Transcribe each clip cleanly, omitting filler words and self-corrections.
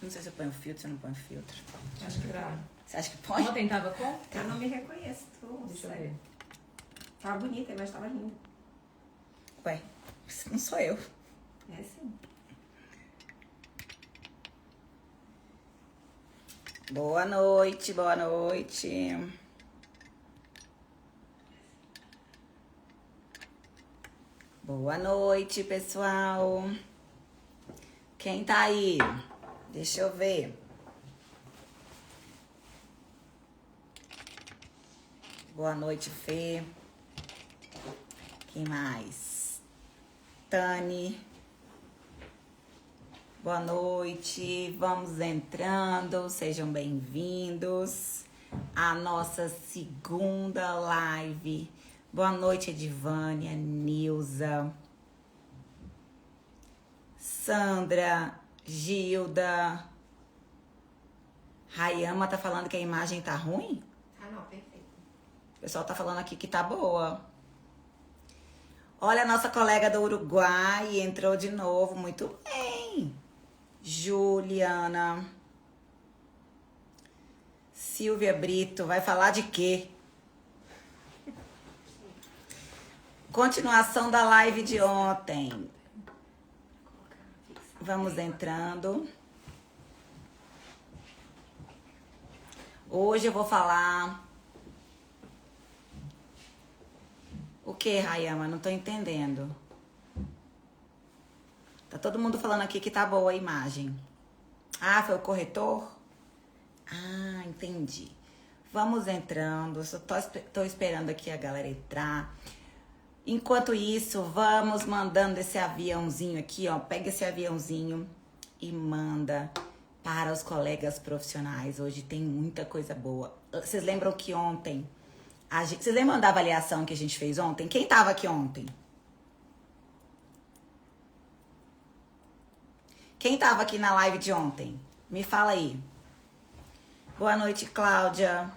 Não sei se eu ponho filtro, se eu não ponho filtro. Acho que pra... Você acha que põe? Ontem tava com? Eu não me reconheço. Deixa eu ver. Tava bonita, mas tava linda. Ué, não sou eu. É sim. Boa noite, boa noite. Boa noite, pessoal. Quem tá aí? Deixa eu ver. Boa noite, Fê. Quem mais? Tani. Boa noite. Vamos entrando. Sejam bem-vindos à nossa segunda live. Boa noite, Edivânia, Nilza, Sandra, Gilda. Rayama tá falando que a imagem tá ruim? Ah, não, perfeito. O pessoal tá falando aqui que tá boa. Olha, a nossa colega do Uruguai entrou de novo. Muito bem. Juliana. Silvia Brito, vai falar de quê? Continuação da live de ontem. Vamos entrando. Hoje eu vou falar... O que, Rayama? Não tô entendendo. Tá todo mundo falando aqui que tá boa a imagem. Ah, foi o corretor? Ah, entendi. Vamos entrando. Só tô esperando aqui a galera entrar. Enquanto isso, vamos mandando esse aviãozinho aqui, ó. Pega esse aviãozinho e manda para os colegas profissionais. Hoje tem muita coisa boa. Vocês lembram que ontem... Vocês lembram da avaliação que a gente fez ontem? Quem tava aqui ontem? Quem tava aqui na live de ontem? Me fala aí. Boa noite, Cláudia.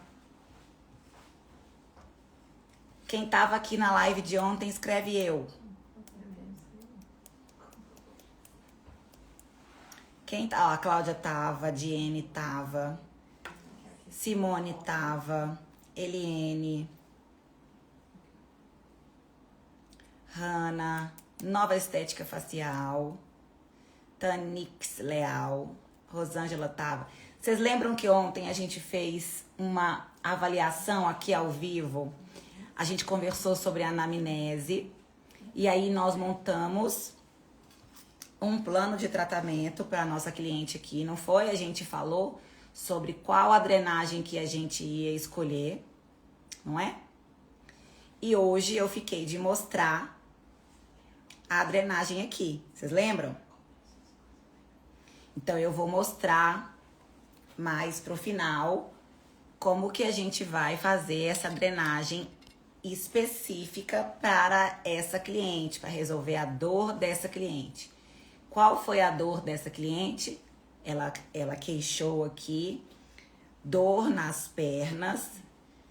Quem tava aqui na live de ontem, escreve eu. Quem tá? Ó, a Cláudia tava, a Diene tava, Simone tava, Eliene, Hanna, Nova Estética Facial, Tanix Leal, Rosângela tava. Vocês lembram que ontem a gente fez uma avaliação aqui ao vivo? A gente conversou sobre a anamnese e aí nós montamos um plano de tratamento para a nossa cliente aqui, não foi? A gente falou sobre qual a drenagem que a gente ia escolher, não é? E hoje eu fiquei de mostrar a drenagem aqui, vocês lembram? Então eu vou mostrar mais pro final como que a gente vai fazer essa drenagem específica para essa cliente, para resolver a dor dessa cliente. Qual foi a dor dessa cliente? Ela queixou aqui dor nas pernas,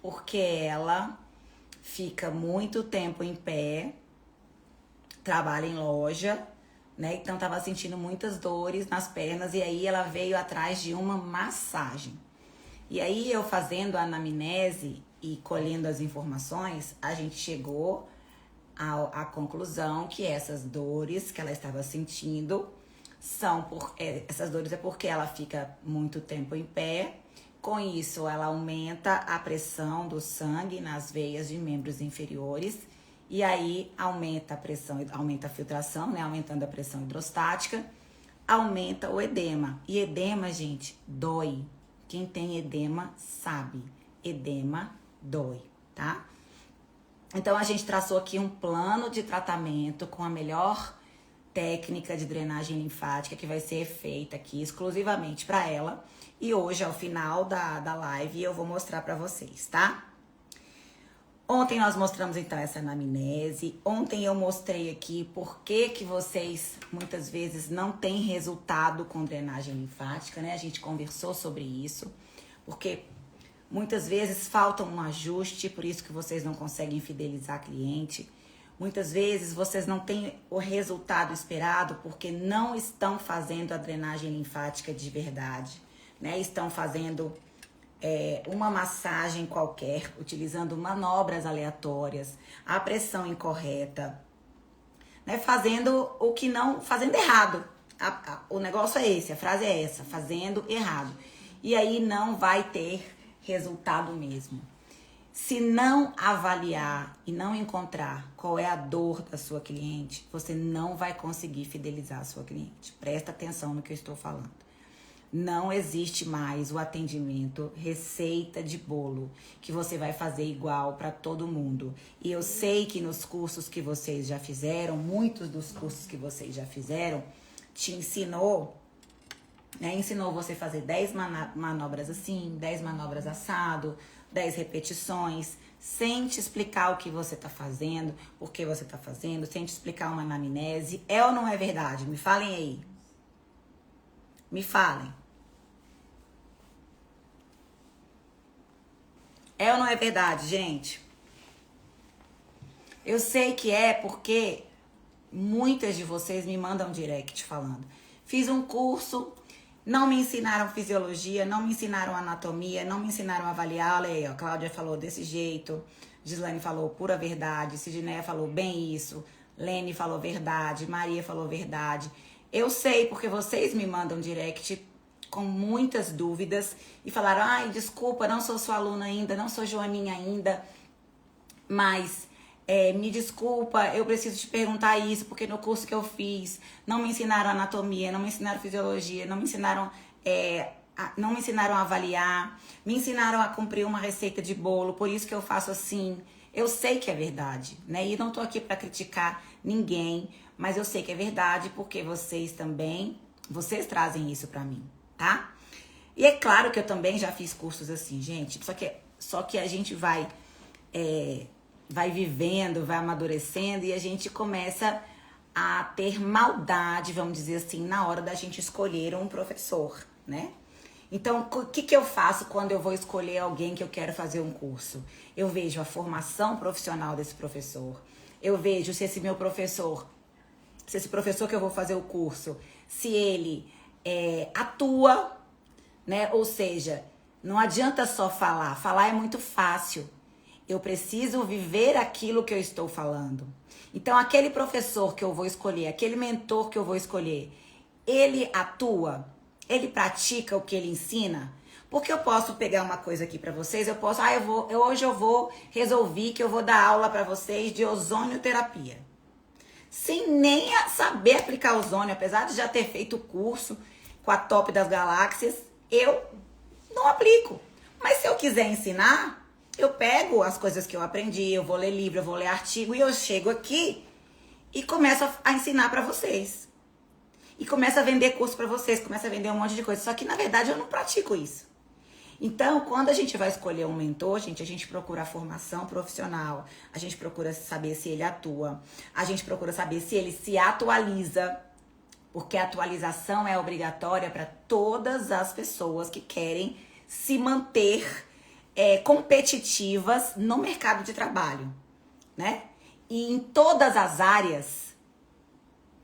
porque ela fica muito tempo em pé, trabalha em loja, né? Então tava sentindo muitas dores nas pernas e aí ela veio atrás de uma massagem. E aí eu fazendo a anamnese e colhendo as informações, a gente chegou à conclusão que essas dores que ela estava sentindo essas dores é porque ela fica muito tempo em pé. Com isso, ela aumenta a pressão do sangue nas veias de membros inferiores e aí aumenta a pressão, aumenta a filtração, né? Aumentando a pressão hidrostática, aumenta o edema. E edema, gente, dói. Quem tem edema sabe. Edema dói, tá? Então, a gente traçou aqui um plano de tratamento com a melhor técnica de drenagem linfática que vai ser feita aqui exclusivamente para ela. E hoje, ao final da live, eu vou mostrar para vocês, tá? Ontem nós mostramos, então, essa anamnese. Ontem eu mostrei aqui por que vocês, muitas vezes, não têm resultado com drenagem linfática, né? A gente conversou sobre isso. Porque muitas vezes falta um ajuste, por isso que vocês não conseguem fidelizar cliente. Muitas vezes vocês não têm o resultado esperado porque não estão fazendo a drenagem linfática de verdade, né? Estão fazendo uma massagem qualquer, utilizando manobras aleatórias, a pressão incorreta, né? Fazendo o que não, fazendo errado. O negócio é esse, a frase é essa, fazendo errado. E aí não vai ter resultado mesmo. Se não avaliar e não encontrar qual é a dor da sua cliente, você não vai conseguir fidelizar a sua cliente. Presta atenção no que eu estou falando. Não existe mais o atendimento receita de bolo, que você vai fazer igual para todo mundo. E eu sei que nos cursos que vocês já fizeram, muitos dos cursos que vocês já fizeram, te ensinou, né? Ensinou você a fazer 10 manobras assim, 10 manobras assado, 10 repetições, sem te explicar o que você tá fazendo, por que você tá fazendo, sem te explicar uma anamnese. É ou não é verdade? Me falem aí. Me falem. É ou não é verdade, gente? Eu sei que é porque muitas de vocês me mandam direct falando. Fiz um curso, não me ensinaram fisiologia, não me ensinaram anatomia, não me ensinaram a avaliar. Olha aí, ó, Cláudia falou desse jeito, Gislaine falou pura verdade, Sidneia falou bem isso, Lene falou verdade, Maria falou verdade. Eu sei porque vocês me mandam direct com muitas dúvidas e falaram, ai, desculpa, não sou sua aluna ainda, não sou Joaninha ainda, mas me desculpa, eu preciso te perguntar isso, porque no curso que eu fiz não me ensinaram anatomia, não me ensinaram fisiologia, não me ensinaram a avaliar, me ensinaram a cumprir uma receita de bolo, por isso que eu faço assim. Eu sei que é verdade, né? E não tô aqui para criticar ninguém, mas eu sei que é verdade porque vocês trazem isso para mim, tá? E é claro que eu também já fiz cursos assim, gente, só que a gente vai vivendo, vai amadurecendo e a gente começa a ter maldade, vamos dizer assim, na hora da gente escolher um professor, né? Então, o que eu faço quando eu vou escolher alguém que eu quero fazer um curso? Eu vejo a formação profissional desse professor, eu vejo se esse professor que eu vou fazer o curso, se ele atua, né? Ou seja, não adianta só falar é muito fácil. Eu preciso viver aquilo que eu estou falando. Então, aquele professor que eu vou escolher, aquele mentor que eu vou escolher, ele atua? Ele pratica o que ele ensina? Porque eu posso pegar uma coisa aqui pra vocês, hoje eu resolvi que eu vou dar aula pra vocês de ozonioterapia. Sem nem saber aplicar ozônio, apesar de já ter feito o curso com a Top das Galáxias, eu não aplico. Mas se eu quiser ensinar, eu pego as coisas que eu aprendi, eu vou ler livro, eu vou ler artigo e eu chego aqui e começo a ensinar pra vocês. E começo a vender curso pra vocês, começo a vender um monte de coisa. Só que, na verdade, eu não pratico isso. Então, quando a gente vai escolher um mentor, gente, a gente procura a formação profissional, a gente procura saber se ele atua, a gente procura saber se ele se atualiza, porque a atualização é obrigatória para todas as pessoas que querem se manter competitivas no mercado de trabalho, né? E em todas as áreas,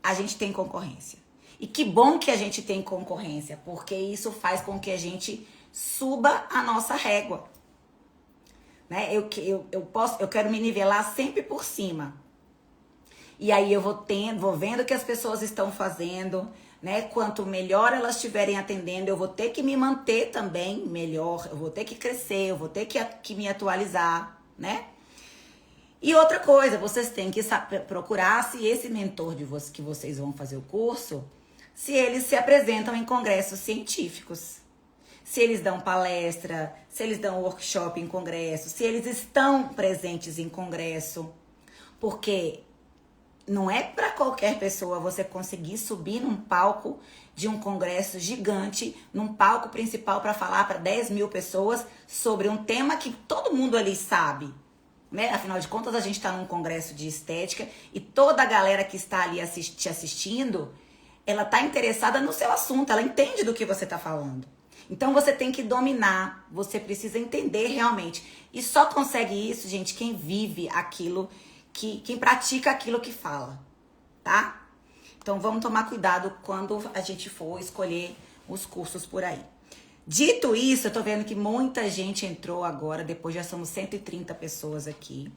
a gente tem concorrência. E que bom que a gente tem concorrência, porque isso faz com que a gente suba a nossa régua, né? Eu quero me nivelar sempre por cima. E aí eu vou vendo o que as pessoas estão fazendo, né? Quanto melhor elas estiverem atendendo, eu vou ter que me manter também melhor, eu vou ter que crescer, eu vou ter que me atualizar, né? E outra coisa, vocês têm que procurar se esse mentor que vocês vão fazer o curso, se eles se apresentam em congressos científicos. Se eles dão palestra, se eles dão workshop em congresso, se eles estão presentes em congresso. Porque não é para qualquer pessoa você conseguir subir num palco de um congresso gigante, num palco principal para falar para 10 mil pessoas sobre um tema que todo mundo ali sabe. Né? Afinal de contas, a gente está num congresso de estética e toda a galera que está ali te assistindo, ela está interessada no seu assunto, ela entende do que você está falando. Então, você tem que dominar, você precisa entender realmente. E só consegue isso, gente, quem vive aquilo quem pratica aquilo que fala, tá? Então vamos tomar cuidado quando a gente for escolher os cursos por aí. Dito isso, eu tô vendo que muita gente entrou agora, depois já somos 130 pessoas aqui.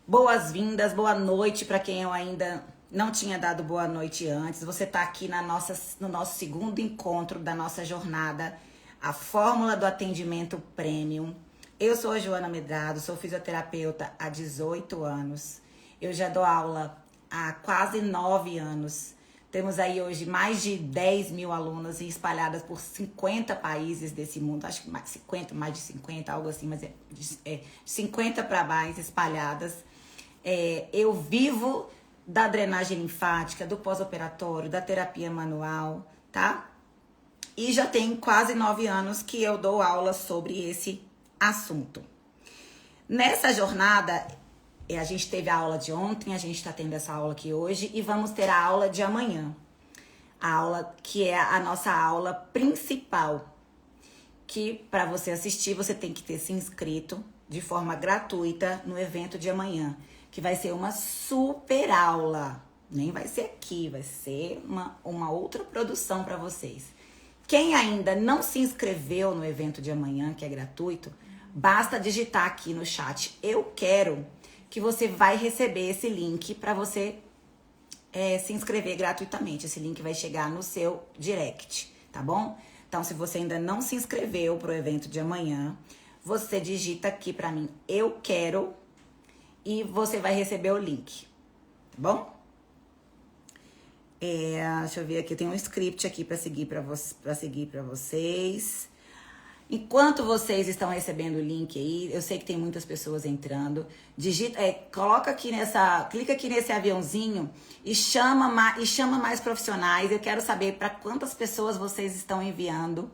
Boas-vindas, boa noite para quem eu ainda não tinha dado boa noite antes. Você tá aqui no nosso segundo encontro da nossa jornada, a Fórmula do Atendimento Premium. Eu sou a Joana Medrado, sou fisioterapeuta há 18 anos. Eu já dou aula há quase 9 anos. Temos aí hoje mais de 10 mil alunas espalhadas por 50 países desse mundo. Acho que mais de 50, algo assim, mas é 50 para mais espalhadas. Eu vivo da drenagem linfática, do pós-operatório, da terapia manual, tá? E já tem quase 9 anos que eu dou aula sobre esse assunto. Nessa jornada, a gente teve a aula de ontem, a gente está tendo essa aula aqui hoje e vamos ter a aula de amanhã. A aula que é a nossa aula principal, que para você assistir você tem que ter se inscrito de forma gratuita no evento de amanhã, que vai ser uma super aula. Nem vai ser aqui, vai ser uma outra produção para vocês. Quem ainda não se inscreveu no evento de amanhã, que é gratuito, basta digitar aqui no chat, eu quero, que você vai receber esse link para você se inscrever gratuitamente. Esse link vai chegar no seu direct, tá bom? Então, se você ainda não se inscreveu pro evento de amanhã, você digita aqui para mim, eu quero, e você vai receber o link, tá bom? Deixa eu ver aqui, tem um script aqui para seguir para vocês. Enquanto vocês estão recebendo o link aí, eu sei que tem muitas pessoas entrando. Clica aqui nesse aviãozinho e chama mais profissionais. Eu quero saber para quantas pessoas vocês estão enviando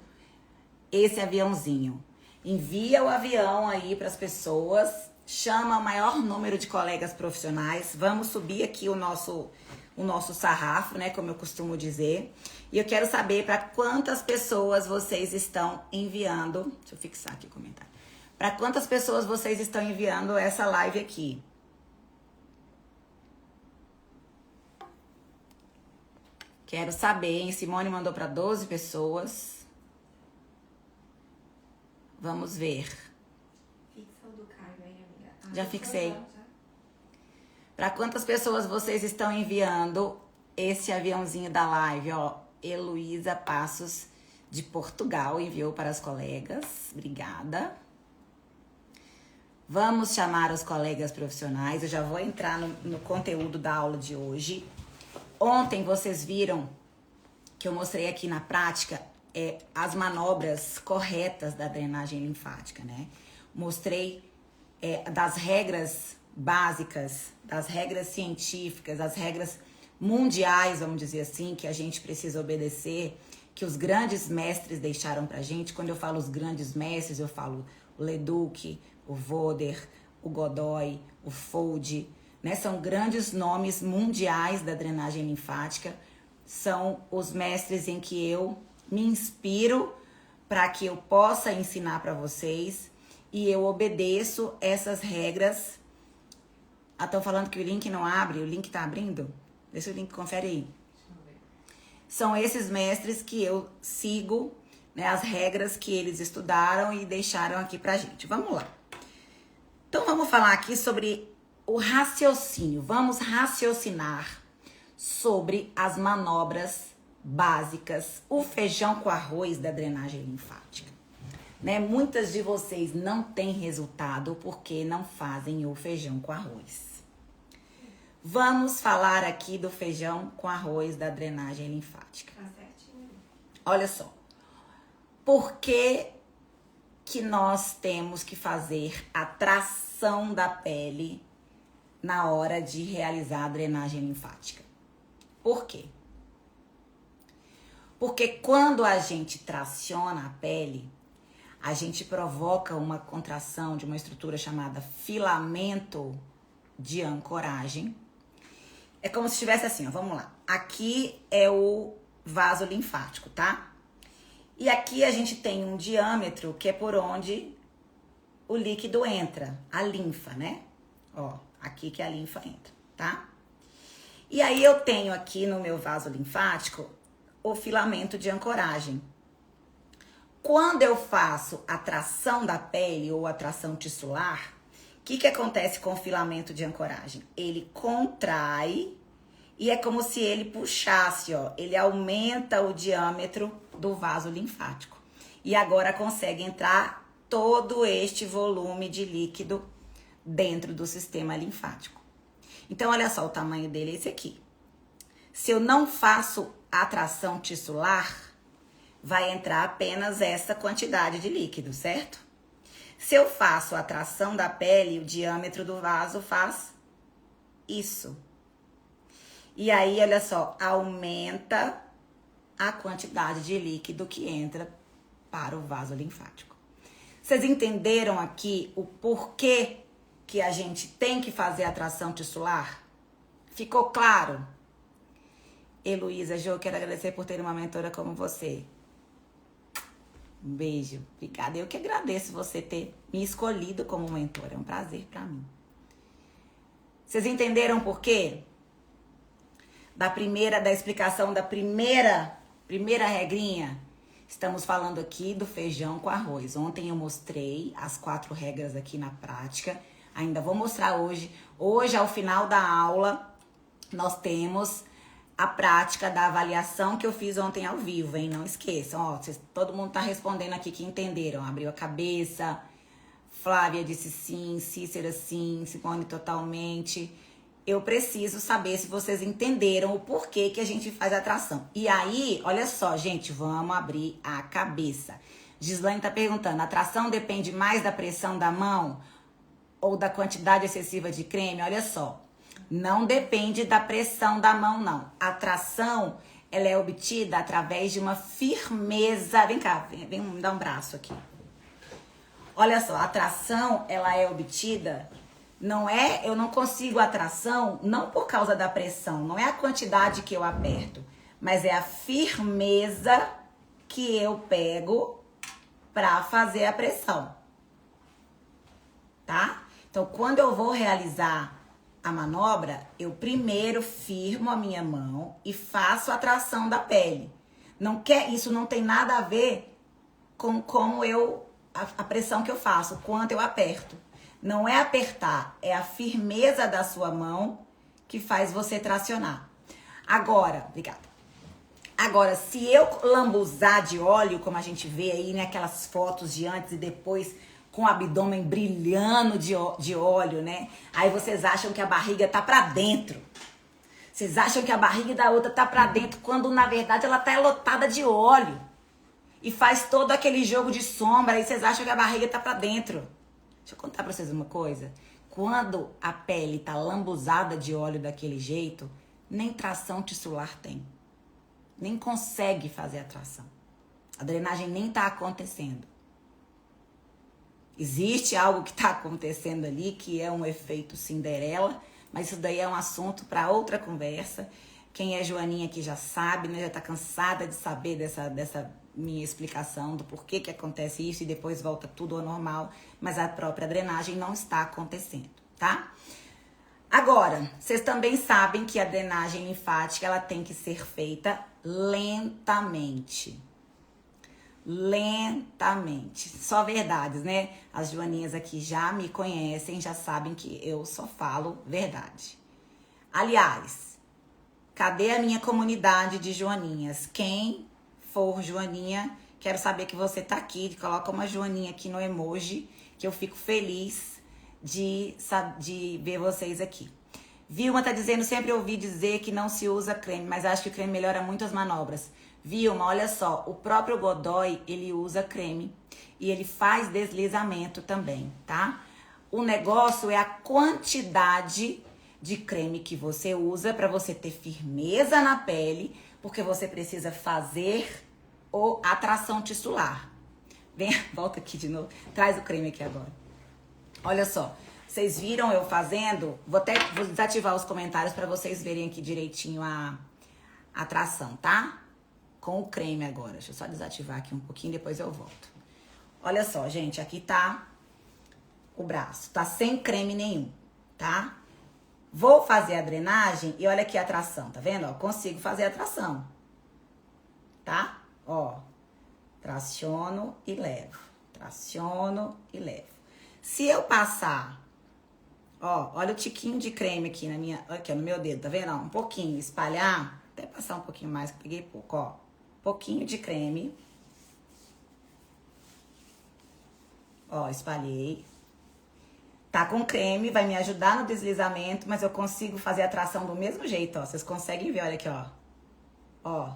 esse aviãozinho. Envia o avião aí para as pessoas, chama o maior número de colegas profissionais. Vamos subir aqui o nosso sarrafo, né, como eu costumo dizer. E eu quero saber para quantas pessoas vocês estão enviando. Deixa eu fixar aqui o comentário. Para quantas pessoas vocês estão enviando essa live aqui? Quero saber, hein? Simone mandou para 12 pessoas. Vamos ver. Fixa o do Caio aí, amiga. Já fixei. Para quantas pessoas vocês estão enviando esse aviãozinho da live, ó? Heloísa Passos, de Portugal, enviou para as colegas. Obrigada. Vamos chamar os colegas profissionais. Eu já vou entrar no conteúdo da aula de hoje. Ontem vocês viram que eu mostrei aqui na prática as manobras corretas da drenagem linfática, né? Mostrei das regras básicas, das regras científicas, das regras mundiais, vamos dizer assim, que a gente precisa obedecer, que os grandes mestres deixaram pra gente. Quando eu falo os grandes mestres, eu falo o Leduc, o Voder, o Godoy, o Fold, né? São grandes nomes mundiais da drenagem linfática. São os mestres em que eu me inspiro para que eu possa ensinar para vocês e eu obedeço essas regras. Estão falando que o link não abre, o link tá abrindo? Deixa o link, confere aí. São esses mestres que eu sigo, né, as regras que eles estudaram e deixaram aqui pra gente. Vamos lá. Então vamos falar aqui sobre o raciocínio. Vamos raciocinar sobre as manobras básicas, o feijão com arroz da drenagem linfática. Né? Muitas de vocês não têm resultado porque não fazem o feijão com arroz. Vamos falar aqui do feijão com arroz da drenagem linfática. Tá certinho. Olha só. Por que nós temos que fazer a tração da pele na hora de realizar a drenagem linfática? Por quê? Porque quando a gente traciona a pele, a gente provoca uma contração de uma estrutura chamada filamento de ancoragem. É como se estivesse assim, ó, vamos lá. Aqui é o vaso linfático, tá? E aqui a gente tem um diâmetro que é por onde o líquido entra, a linfa, né? Ó, Aqui que a linfa entra, tá? E aí eu tenho aqui no meu vaso linfático o filamento de ancoragem. Quando eu faço a tração da pele ou a tração tissular, o que acontece com o filamento de ancoragem? Ele contrai e é como se ele puxasse, ó. Ele aumenta o diâmetro do vaso linfático. E agora consegue entrar todo este volume de líquido dentro do sistema linfático. Então, olha só, o tamanho dele é esse aqui. Se eu não faço a tração tissular, vai entrar apenas essa quantidade de líquido, certo? Se eu faço a tração da pele, o diâmetro do vaso faz isso. E aí, olha só, aumenta a quantidade de líquido que entra para o vaso linfático. Vocês entenderam aqui o porquê que a gente tem que fazer a tração tissular? Ficou claro? Heloísa, Jo, quero agradecer por ter uma mentora como você. Um beijo. Obrigada. Eu que agradeço você ter me escolhido como mentora. É um prazer pra mim. Vocês entenderam por quê? Da explicação da primeira regrinha, estamos falando aqui do feijão com arroz. Ontem eu mostrei as 4 regras aqui na prática. Ainda vou mostrar hoje. Hoje, ao final da aula, nós temos a prática da avaliação que eu fiz ontem ao vivo, hein? Não esqueçam, ó. Todo mundo tá respondendo aqui que entenderam. Abriu a cabeça. Flávia disse sim, Cícera sim, Simone totalmente. Eu preciso saber se vocês entenderam o porquê que a gente faz a tração. E aí, olha só, gente, vamos abrir a cabeça. Gislaine tá perguntando, a tração depende mais da pressão da mão ou da quantidade excessiva de creme? Olha só, não depende da pressão da mão, não. A tração, ela é obtida através de uma firmeza. Vem cá, vem me dar um braço aqui. Olha só, a tração, ela é obtida, eu não consigo a tração, não por causa da pressão, não é a quantidade que eu aperto, mas é a firmeza que eu pego para fazer a pressão, tá? Então, quando eu vou realizar a manobra, eu primeiro firmo a minha mão e faço a tração da pele. Isso não tem nada a ver com como a pressão que eu faço, quanto eu aperto. Não é apertar, é a firmeza da sua mão que faz você tracionar. Agora, obrigada. Agora, se eu lambuzar de óleo, como a gente vê aí naquelas fotos de antes e depois, com o abdômen brilhando de óleo, né? Aí vocês acham que a barriga tá pra dentro. Vocês acham que a barriga da outra tá pra dentro, quando na verdade ela tá lotada de óleo. E faz todo aquele jogo de sombra, aí vocês acham que a barriga tá pra dentro. Deixa eu contar pra vocês uma coisa. Quando a pele tá lambuzada de óleo daquele jeito, nem tração tissular tem. Nem consegue fazer a tração. A drenagem nem tá acontecendo. Existe algo que tá acontecendo ali, que é um efeito Cinderela, mas isso daí é um assunto para outra conversa. Quem é Joaninha aqui já sabe, né? Já tá cansada de saber dessa minha explicação do porquê que acontece isso e depois volta tudo ao normal, mas a própria drenagem não está acontecendo, tá? Agora, vocês também sabem que a drenagem linfática, ela tem que ser feita lentamente. Lentamente. Só verdades, né? As joaninhas aqui já me conhecem, já sabem que eu só falo verdade. Aliás, cadê a minha comunidade de joaninhas? Quem for joaninha, quero saber que você tá aqui. Coloca uma joaninha aqui no emoji, que eu fico feliz de ver vocês aqui. Vilma tá dizendo, sempre ouvi dizer que não se usa creme, mas acho que o creme melhora muito as manobras. Vilma, olha só, o próprio Godoy, ele usa creme e ele faz deslizamento também, tá? O negócio é a quantidade de creme que você usa para você ter firmeza na pele, porque você precisa fazer a tração tissular. Vem, volta aqui de novo, traz o creme aqui agora. Olha só, vocês viram eu fazendo? Vou desativar os comentários para vocês verem aqui direitinho a tração, tá? Com o creme agora. Deixa eu só desativar aqui um pouquinho, depois eu volto. Olha só, gente, aqui tá o braço. Tá sem creme nenhum, tá? Vou fazer a drenagem e olha aqui a tração, tá vendo? Ó, consigo fazer a tração, tá? Ó, traciono e levo, traciono e levo. Se eu passar, ó, olha o tiquinho de creme aqui aqui no meu dedo, tá vendo? Ó, um pouquinho, espalhar, até passar um pouquinho mais, que eu peguei pouco, ó. Pouquinho de creme. Ó, espalhei. Tá com creme, vai me ajudar no deslizamento, mas eu consigo fazer a tração do mesmo jeito, ó. Vocês conseguem ver, olha aqui, ó. Ó.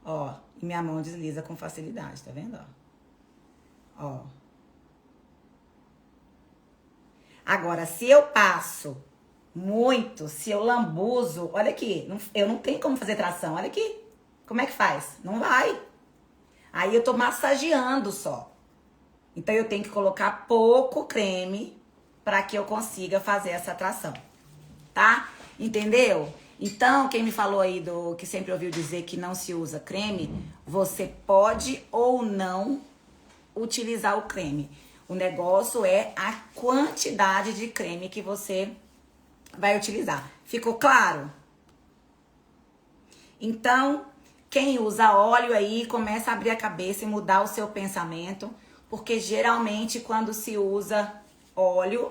Ó. E minha mão desliza com facilidade, tá vendo, ó? Ó. Agora, se eu passo muito, se eu lambuzo, olha aqui, eu não tenho como fazer tração, olha aqui. Como é que faz? Não vai. Aí eu tô massageando só. Então eu tenho que colocar pouco creme para que eu consiga fazer essa tração, tá? Entendeu? Então, quem me falou aí que sempre ouviu dizer que não se usa creme, você pode ou não utilizar o creme. O negócio é a quantidade de creme que você vai utilizar. Ficou claro? Então, quem usa óleo aí, começa a abrir a cabeça e mudar o seu pensamento, porque geralmente quando se usa óleo,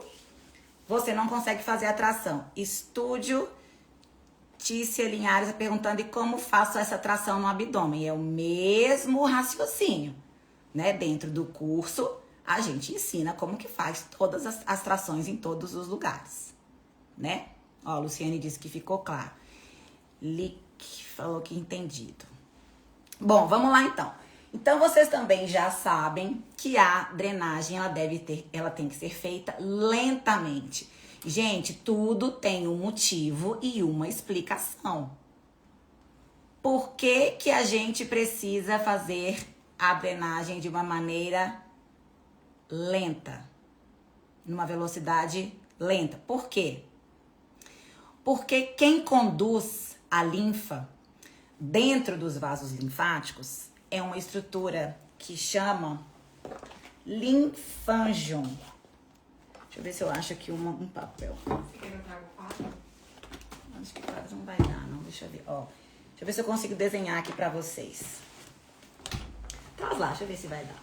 você não consegue fazer a tração. Estúdio Tícia Linhares perguntando: e como faço essa tração no abdômen? É o mesmo raciocínio, né? Dentro do curso, a gente ensina como que faz todas as trações em todos os lugares, né? Ó, a Luciane disse que ficou claro. Lick falou que entendido. Bom, vamos lá então. Então, vocês também já sabem que a drenagem, ela tem que ser feita lentamente. Gente, tudo tem um motivo e uma explicação. Por que que a gente precisa fazer a drenagem de uma maneira lenta? Numa velocidade lenta. Por quê? Porque quem conduz a linfa dentro dos vasos linfáticos é uma estrutura que chama linfângion. Deixa eu ver se eu acho aqui um papel. Você quer que eu traga o quadro? Acho que quase não vai dar, não. Deixa eu ver. Ó, deixa eu ver se eu consigo desenhar aqui pra vocês. Traz lá, deixa eu ver se vai dar.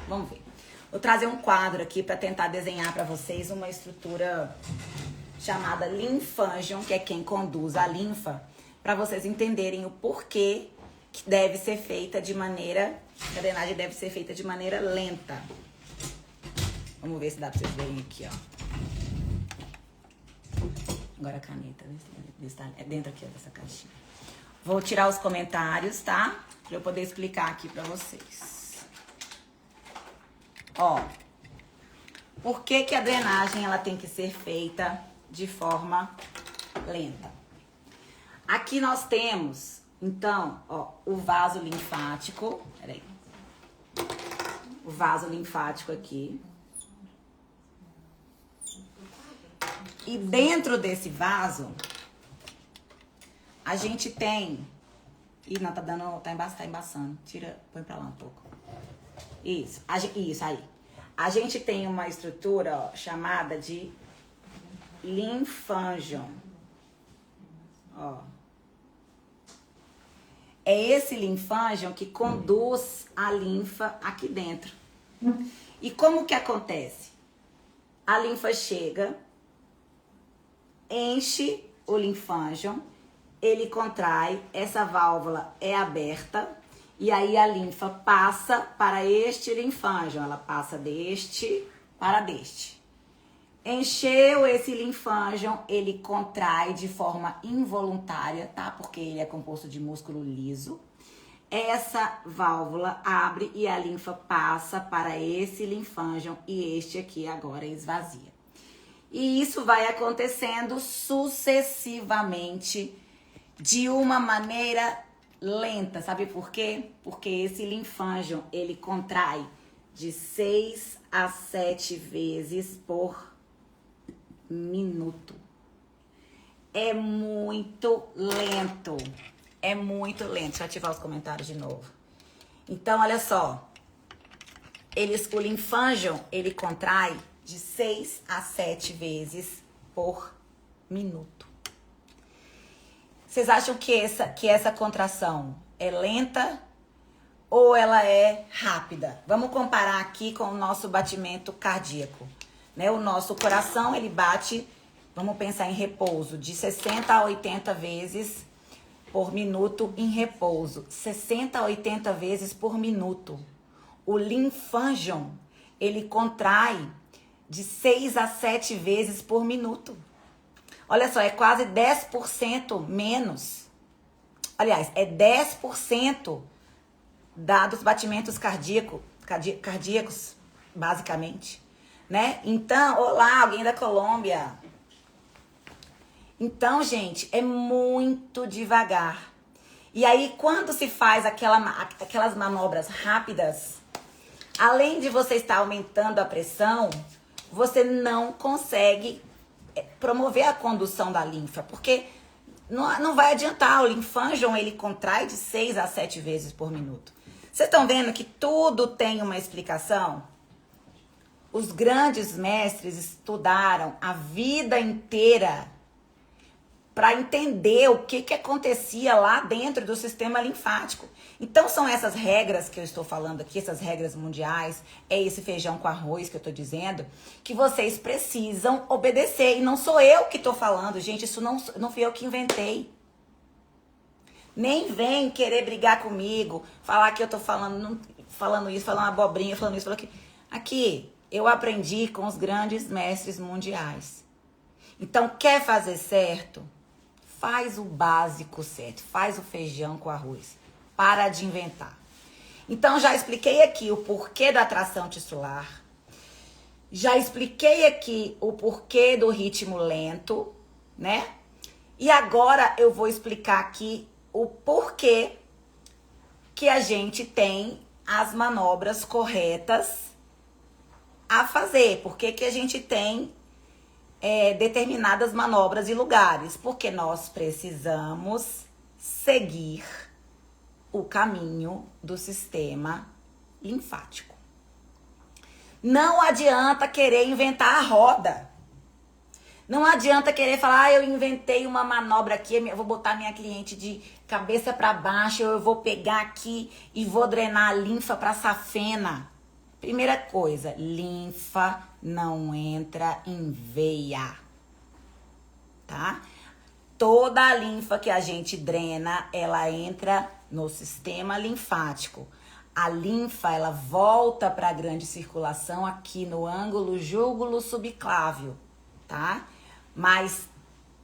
Vamos ver. Vou trazer um quadro aqui pra tentar desenhar pra vocês uma estrutura chamada linfângion, que é quem conduz a linfa, pra vocês entenderem o porquê que deve ser feita de maneira... A drenagem deve ser feita de maneira lenta. Vamos ver se dá pra vocês verem aqui, ó. Agora a caneta, vê se tá dentro aqui, ó, dessa caixinha. Vou tirar os comentários, tá? Pra eu poder explicar aqui pra vocês. Ó. Por que que a drenagem, ela tem que ser feita de forma lenta? Aqui nós temos, então, ó, o vaso linfático. Peraí. O vaso linfático aqui. E dentro desse vaso, a gente tem... Ih, não, tá embaçando. Tira, põe pra lá um pouco. Isso, isso aí. A gente tem uma estrutura, ó, chamada de linfângion. Ó. É esse linfângion que conduz a linfa aqui dentro. E como que acontece? A linfa chega, enche o linfângion, ele contrai, essa válvula é aberta, e aí a linfa passa para este linfângion, ela passa deste para deste. Encheu esse linfângion, ele contrai de forma involuntária, tá? Porque ele é composto de músculo liso. Essa válvula abre e a linfa passa para esse linfângion e este aqui agora esvazia. E isso vai acontecendo sucessivamente de uma maneira lenta. Sabe por quê? Porque esse linfângion, ele contrai de 6 a 7 vezes por minuto. É muito lento. É muito lento. Deixa eu ativar os comentários de novo. Então, olha só. O linfângion, ele contrai de 6 a 7 vezes por minuto. Vocês acham que essa contração é lenta ou ela é rápida? Vamos comparar aqui com o nosso batimento cardíaco, né? O nosso coração, ele bate, vamos pensar em repouso, de 60 a 80 vezes por minuto em repouso. 60 a 80 vezes por minuto. O linfângion, ele contrai de 6 a 7 vezes por minuto. Olha só, é quase 10% menos. Aliás, é 10% dos batimentos cardíacos, basicamente, né? Então, olá, alguém da Colômbia. Então, gente, é muito devagar. E aí, quando se faz aquelas manobras rápidas, além de você estar aumentando a pressão, você não consegue promover a condução da linfa, porque não vai adiantar. O linfângion, ele contrai de 6 a 7 vezes por minuto. Vocês estão vendo que tudo tem uma explicação? Os grandes mestres estudaram a vida inteira para entender o que acontecia lá dentro do sistema linfático. Então, são essas regras que eu estou falando aqui, essas regras mundiais, é esse feijão com arroz que eu estou dizendo, que vocês precisam obedecer. E não sou eu que estou falando, gente, isso não fui eu que inventei. Nem vem querer brigar comigo, falar que eu estou falando isso, falando uma abobrinha, falando isso, falando aquilo. Aqui, eu aprendi com os grandes mestres mundiais. Então, quer fazer certo? Faz o básico certo, faz o feijão com arroz. Para de inventar. Então, já expliquei aqui o porquê da atração tissular. Já expliquei aqui o porquê do ritmo lento, né? E agora eu vou explicar aqui o porquê que a gente tem as manobras corretas a fazer. Por que a gente tem determinadas manobras e lugares? Porque nós precisamos seguir o caminho do sistema linfático. Não adianta querer inventar a roda. Não adianta querer falar, eu inventei uma manobra aqui, eu vou botar minha cliente de cabeça para baixo, eu vou pegar aqui e vou drenar a linfa para a safena. Primeira coisa, linfa não entra em veia, tá? Toda a linfa que a gente drena, ela entra no sistema linfático. A linfa, ela volta para a grande circulação aqui no ângulo júgulo subclávio, tá? Mas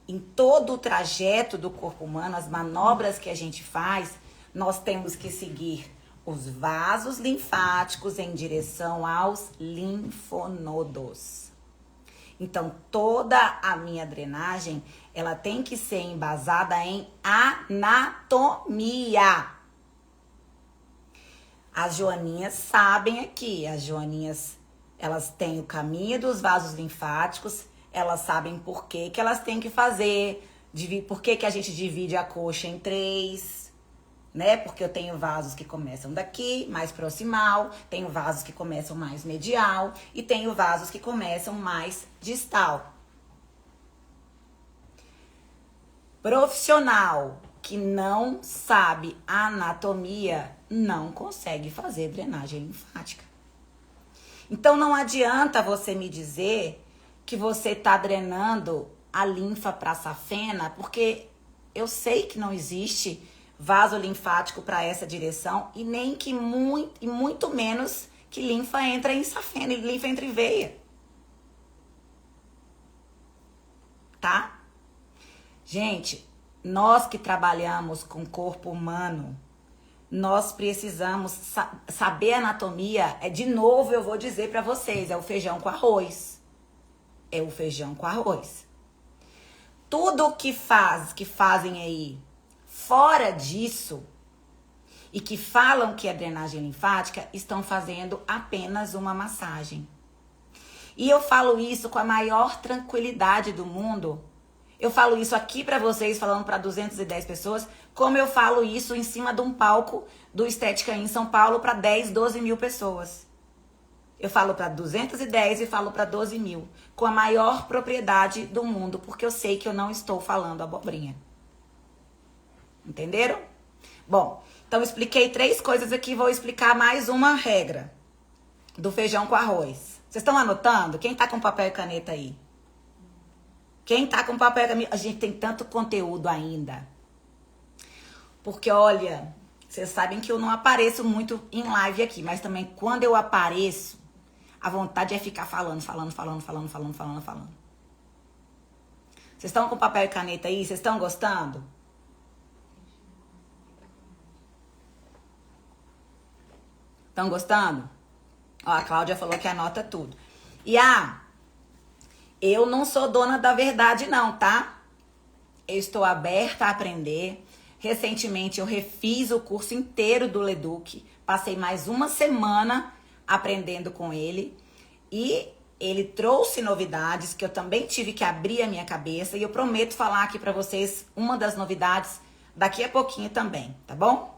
em todo o trajeto do corpo humano, as manobras que a gente faz, nós temos que seguir os vasos linfáticos em direção aos linfonodos. Então, toda a minha drenagem, ela tem que ser embasada em anatomia. As joaninhas sabem aqui, as joaninhas, elas têm o caminho dos vasos linfáticos, elas sabem por que elas têm que fazer, por que a gente divide a coxa em 3, né? Porque eu tenho vasos que começam daqui, mais proximal, tenho vasos que começam mais medial e tenho vasos que começam mais distal. Profissional que não sabe anatomia não consegue fazer drenagem linfática. Então não adianta você me dizer que você está drenando a linfa para a safena, porque eu sei que não existe vaso linfático para essa direção e nem que muito menos que linfa entra em safena e linfa entra em veia. Tá? Gente, nós que trabalhamos com corpo humano, nós precisamos saber anatomia. De novo, eu vou dizer para vocês, é o feijão com arroz. É o feijão com arroz. Tudo que fazem aí fora disso e que falam que é drenagem linfática, estão fazendo apenas uma massagem. E eu falo isso com a maior tranquilidade do mundo. Eu falo isso aqui para vocês, falando para 210 pessoas, como eu falo isso em cima de um palco do Estética em São Paulo para 10, 12 mil pessoas. Eu falo para 210 e falo para 12 mil. Com a maior propriedade do mundo, porque eu sei que eu não estou falando abobrinha. Entenderam? Bom, então expliquei 3 coisas aqui, vou explicar mais uma regra do feijão com arroz. Vocês estão anotando? Quem tá com papel e caneta aí? Quem tá com papel e caneta? A gente tem tanto conteúdo ainda. Porque, olha, vocês sabem que eu não apareço muito em live aqui, mas também quando eu apareço, a vontade é ficar falando. Vocês estão com papel e caneta aí? Vocês estão gostando? Estão gostando? Ó, a Cláudia falou que anota tudo. E eu não sou dona da verdade não, tá? Eu estou aberta a aprender. Recentemente eu refiz o curso inteiro do Leduc. Passei mais uma semana aprendendo com ele. E ele trouxe novidades que eu também tive que abrir a minha cabeça. E eu prometo falar aqui pra vocês uma das novidades daqui a pouquinho também, tá bom?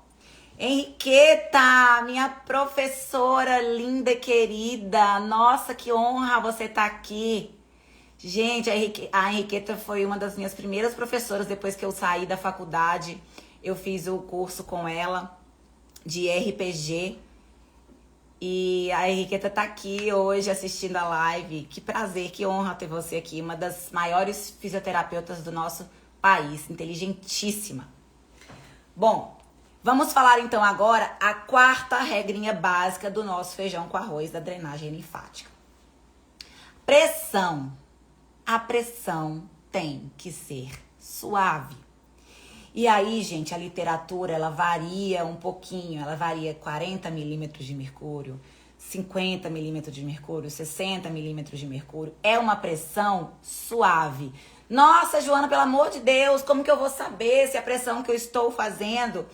Henriqueta, minha professora linda e querida. Nossa, que honra você estar aqui. Gente, a Henriqueta foi uma das minhas primeiras professoras depois que eu saí da faculdade. Eu fiz o curso com ela de RPG. E a Henriqueta tá aqui hoje assistindo a live. Que prazer, que honra ter você aqui. Uma das maiores fisioterapeutas do nosso país. Inteligentíssima. Bom, vamos falar então agora a 4ª regrinha básica do nosso feijão com arroz da drenagem linfática. Pressão. A pressão tem que ser suave. E aí, gente, a literatura, ela varia um pouquinho. Ela varia 40 milímetros de mercúrio, 50 milímetros de mercúrio, 60 milímetros de mercúrio. É uma pressão suave. Nossa, Joana, pelo amor de Deus, como que eu vou saber se a pressão que eu estou fazendo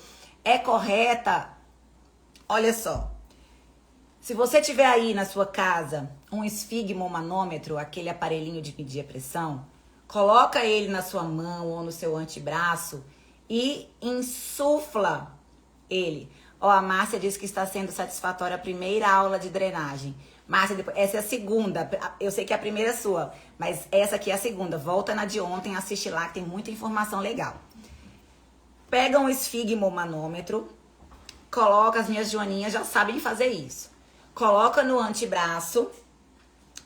é correta? Olha só. Se você tiver aí na sua casa um esfigmomanômetro, aquele aparelhinho de medir a pressão, coloca ele na sua mão ou no seu antebraço e insufla ele. Ó, a Márcia disse que está sendo satisfatória a primeira aula de drenagem. Márcia, essa é a segunda. Eu sei que a primeira é sua, mas essa aqui é a segunda. Volta na de ontem, assiste lá que tem muita informação legal. Pega um esfigmomanômetro, coloca, as minhas joaninhas já sabem fazer isso. Coloca no antebraço,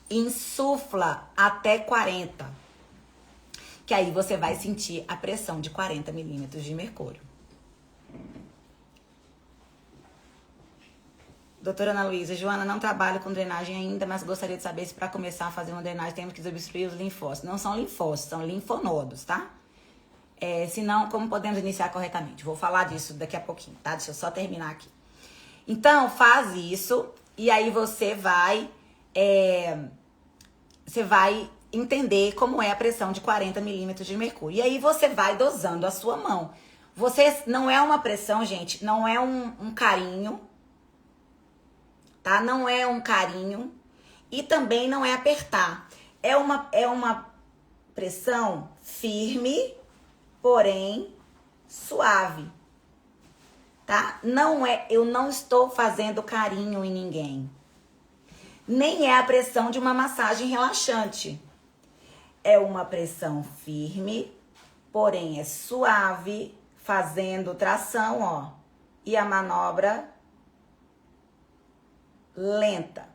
insufla até 40. Que aí você vai sentir a pressão de 40 milímetros de mercúrio. Doutora Ana Luísa, Joana, não trabalho com drenagem ainda, mas gostaria de saber se para começar a fazer uma drenagem temos que obstruir os linfócitos. Não são linfócitos, são linfonodos, tá? Se não, como podemos iniciar corretamente? Vou falar disso daqui a pouquinho, tá? Deixa eu só terminar aqui. Então, faz isso e aí você vai entender como é a pressão de 40 milímetros de mercúrio. E aí você vai dosando a sua mão. Você não é uma pressão, gente, não é um carinho, tá? Não é um carinho e também não é apertar. É uma pressão firme, porém suave, tá? Eu não estou fazendo carinho em ninguém. Nem é a pressão de uma massagem relaxante. É uma pressão firme, porém é suave, fazendo tração, ó. E a manobra lenta,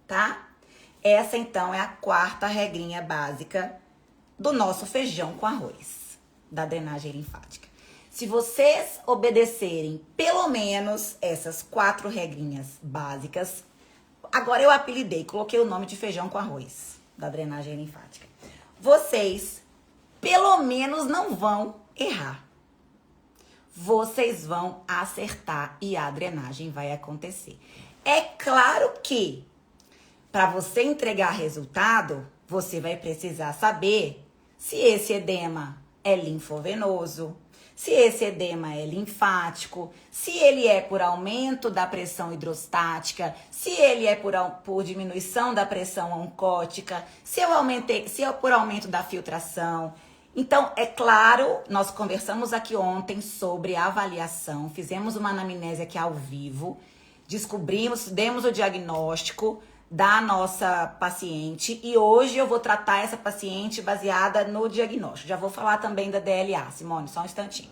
tá? Essa, então, é a 4ª regrinha básica do nosso feijão com arroz, da drenagem linfática. Se vocês obedecerem pelo menos essas 4 regrinhas básicas, agora eu apelidei, coloquei o nome de feijão com arroz da drenagem linfática. Vocês, pelo menos, não vão errar. Vocês vão acertar e a drenagem vai acontecer. É claro que, para você entregar resultado, você vai precisar saber se esse edema é linfovenoso, se esse edema é linfático, se ele é por aumento da pressão hidrostática, se ele é por diminuição da pressão oncótica, se é por aumento da filtração. Então, é claro, nós conversamos aqui ontem sobre a avaliação, fizemos uma anamnese aqui ao vivo, demos o diagnóstico da nossa paciente e hoje eu vou tratar essa paciente baseada no diagnóstico. Já vou falar também da DLA, Simone, só um instantinho.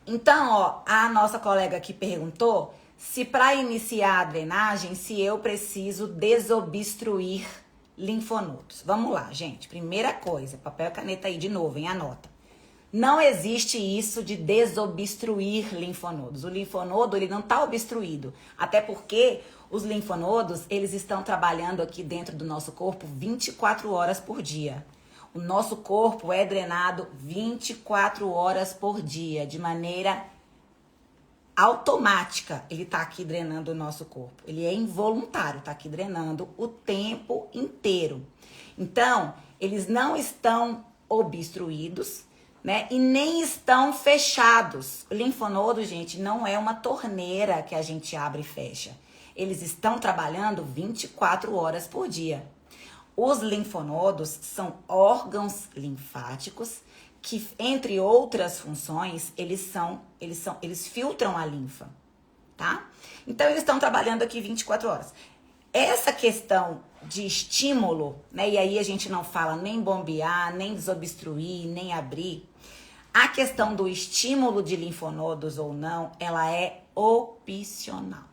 Então, ó, a nossa colega aqui perguntou se para iniciar a drenagem, se eu preciso desobstruir linfonodos. Vamos lá, gente. Primeira coisa, papel e caneta aí de novo, hein? Anota. Não existe isso de desobstruir linfonodos. O linfonodo, ele não está obstruído. Até porque os linfonodos, eles estão trabalhando aqui dentro do nosso corpo 24 horas por dia. O nosso corpo é drenado 24 horas por dia, de maneira automática. Ele está aqui drenando o nosso corpo. Ele é involuntário, está aqui drenando o tempo inteiro. Então, eles não estão obstruídos, né? E nem estão fechados. O linfonodo, gente, não é uma torneira que a gente abre e fecha. Eles estão trabalhando 24 horas por dia. Os linfonodos são órgãos linfáticos que, entre outras funções, eles filtram a linfa, tá? Então, eles estão trabalhando aqui 24 horas. Essa questão de estímulo, né? E aí a gente não fala nem bombear, nem desobstruir, nem abrir. A questão do estímulo de linfonodos ou não, ela é opcional,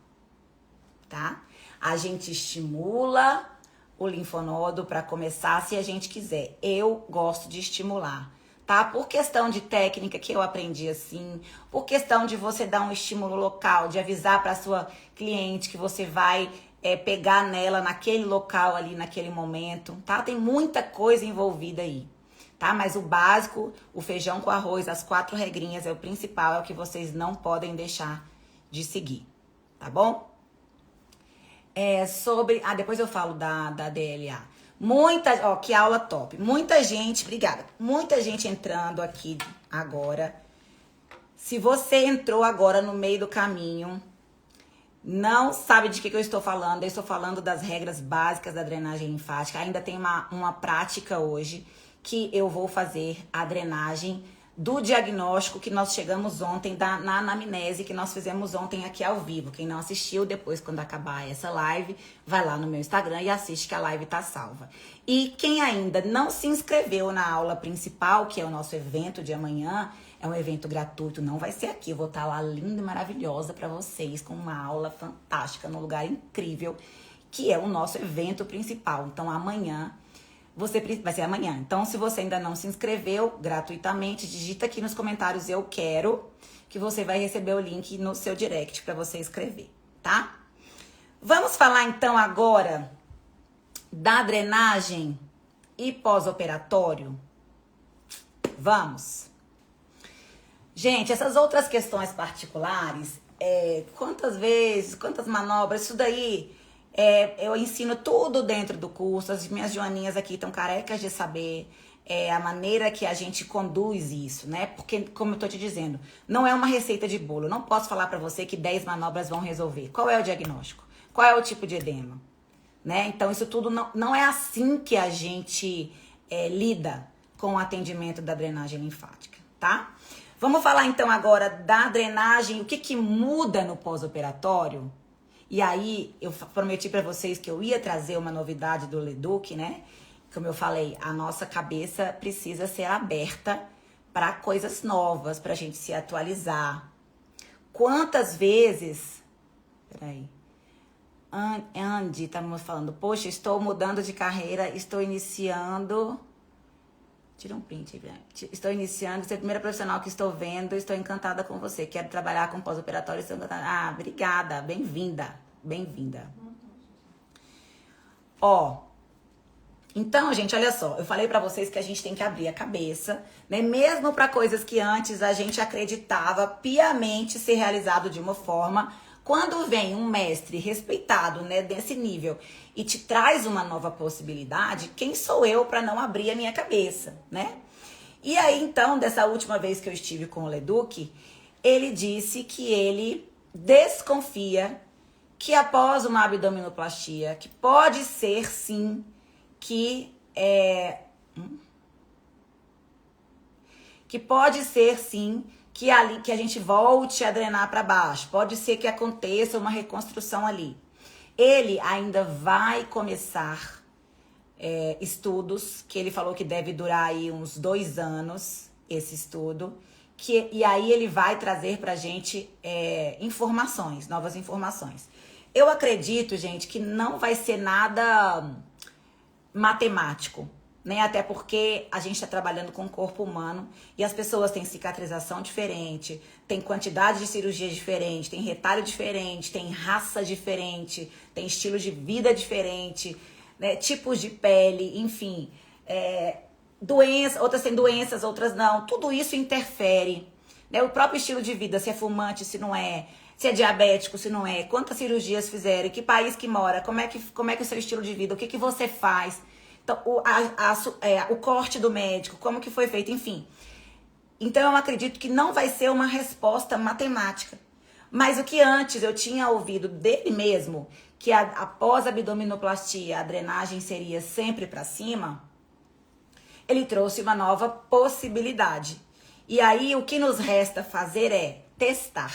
tá? A gente estimula o linfonodo para começar se a gente quiser. Eu gosto de estimular, tá? Por questão de técnica que eu aprendi assim, por questão de você dar um estímulo local, de avisar para sua cliente que você vai pegar nela naquele local ali, naquele momento, tá? Tem muita coisa envolvida aí, tá? Mas o básico, o feijão com arroz, as 4 regrinhas é o principal, é o que vocês não podem deixar de seguir, tá bom? Depois eu falo da DLA. Que aula top. Muita gente, obrigada. Muita gente entrando aqui agora. Se você entrou agora no meio do caminho, não sabe de que eu estou falando. Eu estou falando das regras básicas da drenagem linfática. Ainda tem uma prática hoje que eu vou fazer a drenagem do diagnóstico que nós chegamos ontem, na anamnese que nós fizemos ontem aqui ao vivo. Quem não assistiu, depois quando acabar essa live, vai lá no meu Instagram e assiste que a live tá salva. E quem ainda não se inscreveu na aula principal, que é o nosso evento de amanhã, é um evento gratuito, não vai ser aqui, eu vou estar lá linda e maravilhosa para vocês, com uma aula fantástica, num lugar incrível, que é o nosso evento principal. Então amanhã, vai ser amanhã. Então, se você ainda não se inscreveu gratuitamente, digita aqui nos comentários eu quero, que você vai receber o link no seu direct para você escrever, tá? Vamos falar então agora da drenagem e pós-operatório? Vamos. Gente, essas outras questões particulares, quantas manobras, isso daí... eu ensino tudo dentro do curso. As minhas joaninhas aqui estão carecas de saber a maneira que a gente conduz isso, né? Porque, como eu tô te dizendo, não é uma receita de bolo. Eu não posso falar pra você que 10 manobras vão resolver. Qual é o diagnóstico? Qual é o tipo de edema? Né? Então, isso tudo não é assim que a gente lida com o atendimento da drenagem linfática, tá? Vamos falar, então, agora da drenagem, o que muda no pós-operatório? E aí, eu prometi pra vocês que eu ia trazer uma novidade do Leduc, né? Como eu falei, a nossa cabeça precisa ser aberta para coisas novas, pra gente se atualizar. Quantas vezes... Peraí. Andy tá me falando, poxa, estou mudando de carreira, estou iniciando... Tira um print aí, estou iniciando, você é a primeira profissional que estou vendo, estou encantada com você. Quero trabalhar com pós-operatório, estou encantada. Ah, obrigada, bem-vinda, bem-vinda. Ó, então, gente, olha só, eu falei pra vocês que a gente tem que abrir a cabeça, né? Mesmo pra coisas que antes a gente acreditava piamente ser realizado de uma forma, quando vem um mestre respeitado, né, desse nível e te traz uma nova possibilidade, quem sou eu para não abrir a minha cabeça, né? E aí, então, dessa última vez que eu estive com o Leduc, ele disse que ele desconfia que após uma abdominoplastia, que pode ser sim que pode ser sim que a gente volte a drenar para baixo. Pode ser que aconteça uma reconstrução ali. Ele ainda vai começar estudos, que ele falou que deve durar aí uns 2 anos, esse estudo. E aí ele vai trazer pra gente informações, novas informações. Eu acredito, gente, que não vai ser nada matemático, né? Até porque a gente está trabalhando com o corpo humano e as pessoas têm cicatrização diferente, tem quantidade de cirurgia diferente, tem retalho diferente, tem raça diferente, tem estilo de vida diferente, né? Tipos de pele, enfim, doenças, outras têm doenças, outras não. Tudo isso interfere, né? O próprio estilo de vida, se é fumante, se não é, se é diabético, se não é, quantas cirurgias fizeram, que país que mora, como é que é o seu estilo de vida, o que você faz. Então, o corte do médico, como que foi feito, enfim. Então, eu acredito que não vai ser uma resposta matemática. Mas o que antes eu tinha ouvido dele mesmo, que após a abdominoplastia, a drenagem seria sempre para cima, ele trouxe uma nova possibilidade. E aí, o que nos resta fazer é testar.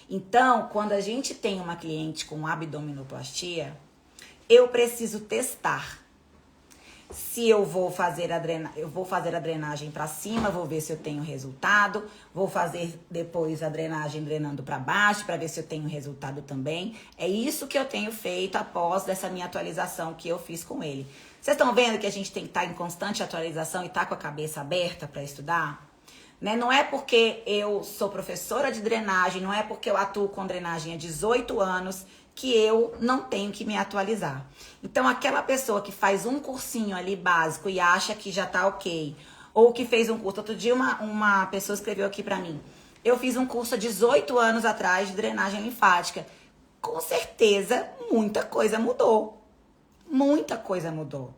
Então, quando a gente tem uma cliente com abdominoplastia, eu preciso testar. Se eu vou fazer a drenagem para cima, vou ver se eu tenho resultado. Vou fazer depois a drenagem drenando para baixo para ver se eu tenho resultado também. É isso que eu tenho feito após essa minha atualização que eu fiz com ele. Vocês estão vendo que a gente tem que estar em constante atualização e estar com a cabeça aberta para estudar? Né? Não é porque eu sou professora de drenagem, não é porque eu atuo com drenagem há 18 anos que eu não tenho que me atualizar. Então, aquela pessoa que faz um cursinho ali básico e acha que já tá ok, ou que fez um curso, outro dia uma pessoa escreveu aqui pra mim, eu fiz um curso há 18 anos atrás de drenagem linfática. Com certeza, muita coisa mudou. Muita coisa mudou.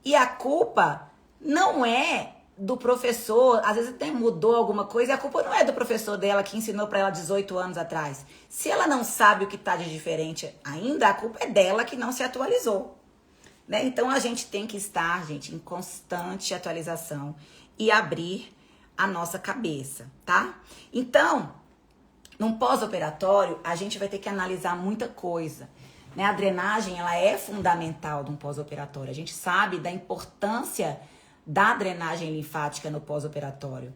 E a culpa não é do professor, às vezes até mudou alguma coisa, e a culpa não é do professor dela que ensinou para ela 18 anos atrás. Se ela não sabe o que tá de diferente ainda, a culpa é dela que não se atualizou, né? Então a gente tem que estar, gente, em constante atualização e abrir a nossa cabeça, tá? Então, num pós-operatório, a gente vai ter que analisar muita coisa, né? A drenagem, ela é fundamental num pós-operatório. A gente sabe da importância da drenagem linfática no pós-operatório.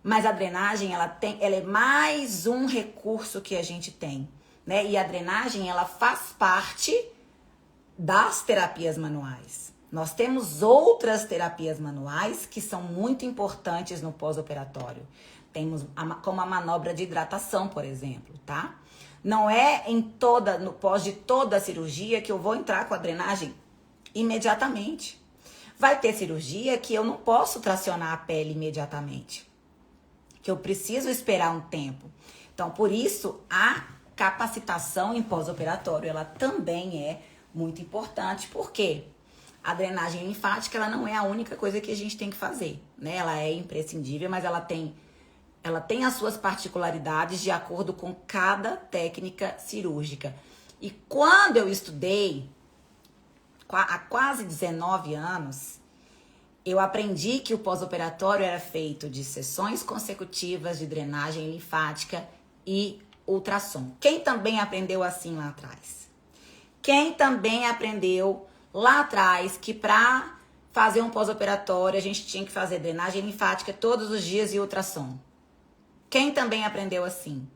Mas a drenagem, ela é mais um recurso que a gente tem, né? E a drenagem, ela faz parte das terapias manuais. Nós temos outras terapias manuais que são muito importantes no pós-operatório. Temos como a manobra de hidratação, por exemplo, tá? Não é no pós de toda a cirurgia que eu vou entrar com a drenagem imediatamente. Vai ter cirurgia que eu não posso tracionar a pele imediatamente, que eu preciso esperar um tempo. Então, por isso, a capacitação em pós-operatório, ela também é muito importante, porque a drenagem linfática, ela não é a única coisa que a gente tem que fazer, né? Ela é imprescindível, mas ela tem as suas particularidades de acordo com cada técnica cirúrgica. E quando eu estudei, há quase 19 anos, eu aprendi que o pós-operatório era feito de sessões consecutivas de drenagem linfática e ultrassom. Quem também aprendeu assim lá atrás? Quem também aprendeu lá atrás que para fazer um pós-operatório a gente tinha que fazer drenagem linfática todos os dias e ultrassom? Quem também aprendeu assim?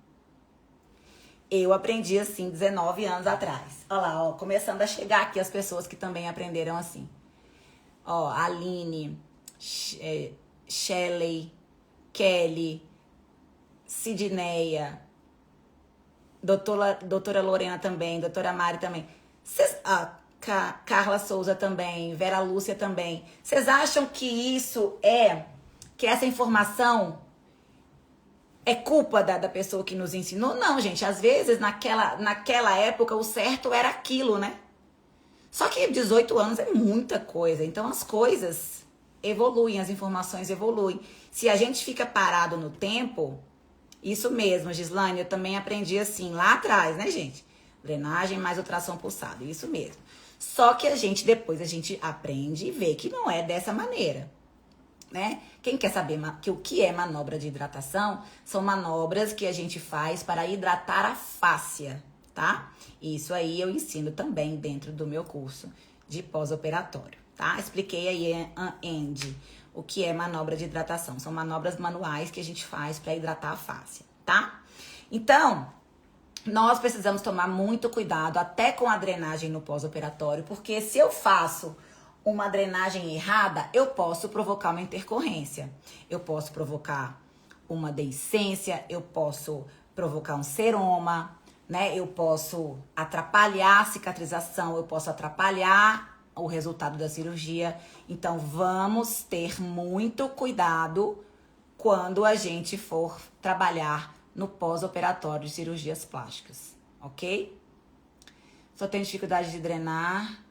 Eu aprendi assim 19 anos atrás. Olha lá, ó, começando a chegar aqui as pessoas que também aprenderam assim. Ó, Aline, Shelley, Kelly, Sidneia, doutora Lorena também, doutora Mari também. Carla Souza também, Vera Lúcia também. Vocês acham que que essa informação é culpa da pessoa que nos ensinou? Não, gente. Às vezes, naquela época, o certo era aquilo, né? Só que 18 anos é muita coisa. Então, as coisas evoluem, as informações evoluem. Se a gente fica parado no tempo, isso mesmo, Gislaine, eu também aprendi assim, lá atrás, né, gente? Drenagem mais ultrassom pulsado, isso mesmo. Só que depois a gente aprende e vê que não é dessa maneira. né? Quem quer saber o que é manobra de hidratação? São manobras que a gente faz para hidratar a fáscia, tá? Isso aí eu ensino também dentro do meu curso de pós-operatório, tá? Expliquei aí, Andy, o que é manobra de hidratação. São manobras manuais que a gente faz para hidratar a fáscia, tá? Então, nós precisamos tomar muito cuidado até com a drenagem no pós-operatório, porque se eu faço uma drenagem errada, eu posso provocar uma intercorrência. Eu posso provocar uma deiscência, eu posso provocar um seroma, né? Eu posso atrapalhar a cicatrização, eu posso atrapalhar o resultado da cirurgia. Então, vamos ter muito cuidado quando a gente for trabalhar no pós-operatório de cirurgias plásticas, ok? Só tenho dificuldade de drenar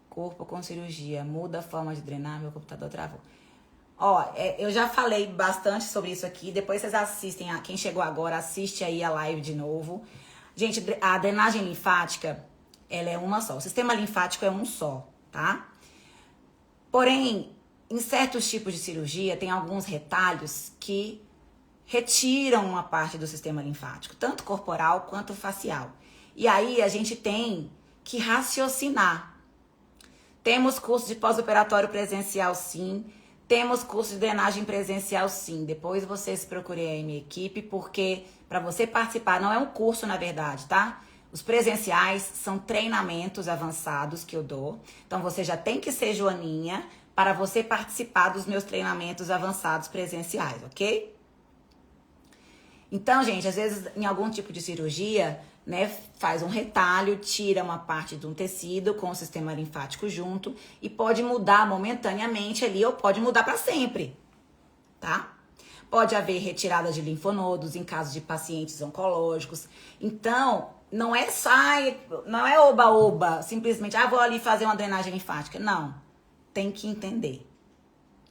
corpo com cirurgia. Muda a forma de drenar, meu computador travou. Ó, eu já falei bastante sobre isso aqui. Depois vocês assistem, quem chegou agora, assiste aí a live de novo. Gente, a drenagem linfática, ela é uma só. O sistema linfático é um só, tá? Porém, em certos tipos de cirurgia, tem alguns retalhos que retiram uma parte do sistema linfático, tanto corporal quanto facial. E aí a gente tem que raciocinar. Temos curso de pós-operatório presencial, sim. Temos curso de drenagem presencial, sim. Depois vocês procurem aí minha equipe, porque para você participar, não é um curso, na verdade, tá? Os presenciais são treinamentos avançados que eu dou. Então, você já tem que ser joaninha para você participar dos meus treinamentos avançados presenciais, ok? Então, gente, às vezes em algum tipo de cirurgia, né, faz um retalho, tira uma parte de um tecido com o sistema linfático junto e pode mudar momentaneamente ali ou pode mudar para sempre, tá? Pode haver retirada de linfonodos em caso de pacientes oncológicos. Então, não é oba-oba, simplesmente, vou ali fazer uma drenagem linfática. Não, tem que entender,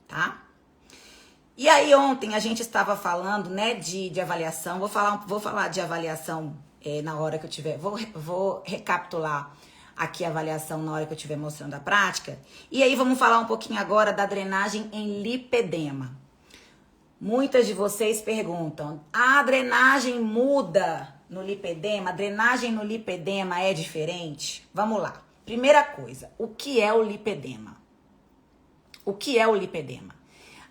tá? E aí ontem a gente estava falando, né, de avaliação. Vou falar de avaliação na hora que eu tiver. Vou recapitular aqui a avaliação na hora que eu estiver mostrando a prática. E aí vamos falar um pouquinho agora da drenagem em lipedema. Muitas de vocês perguntam: a drenagem muda no lipedema? A drenagem no lipedema é diferente? Vamos lá. Primeira coisa, o que é o lipedema? O que é o lipedema?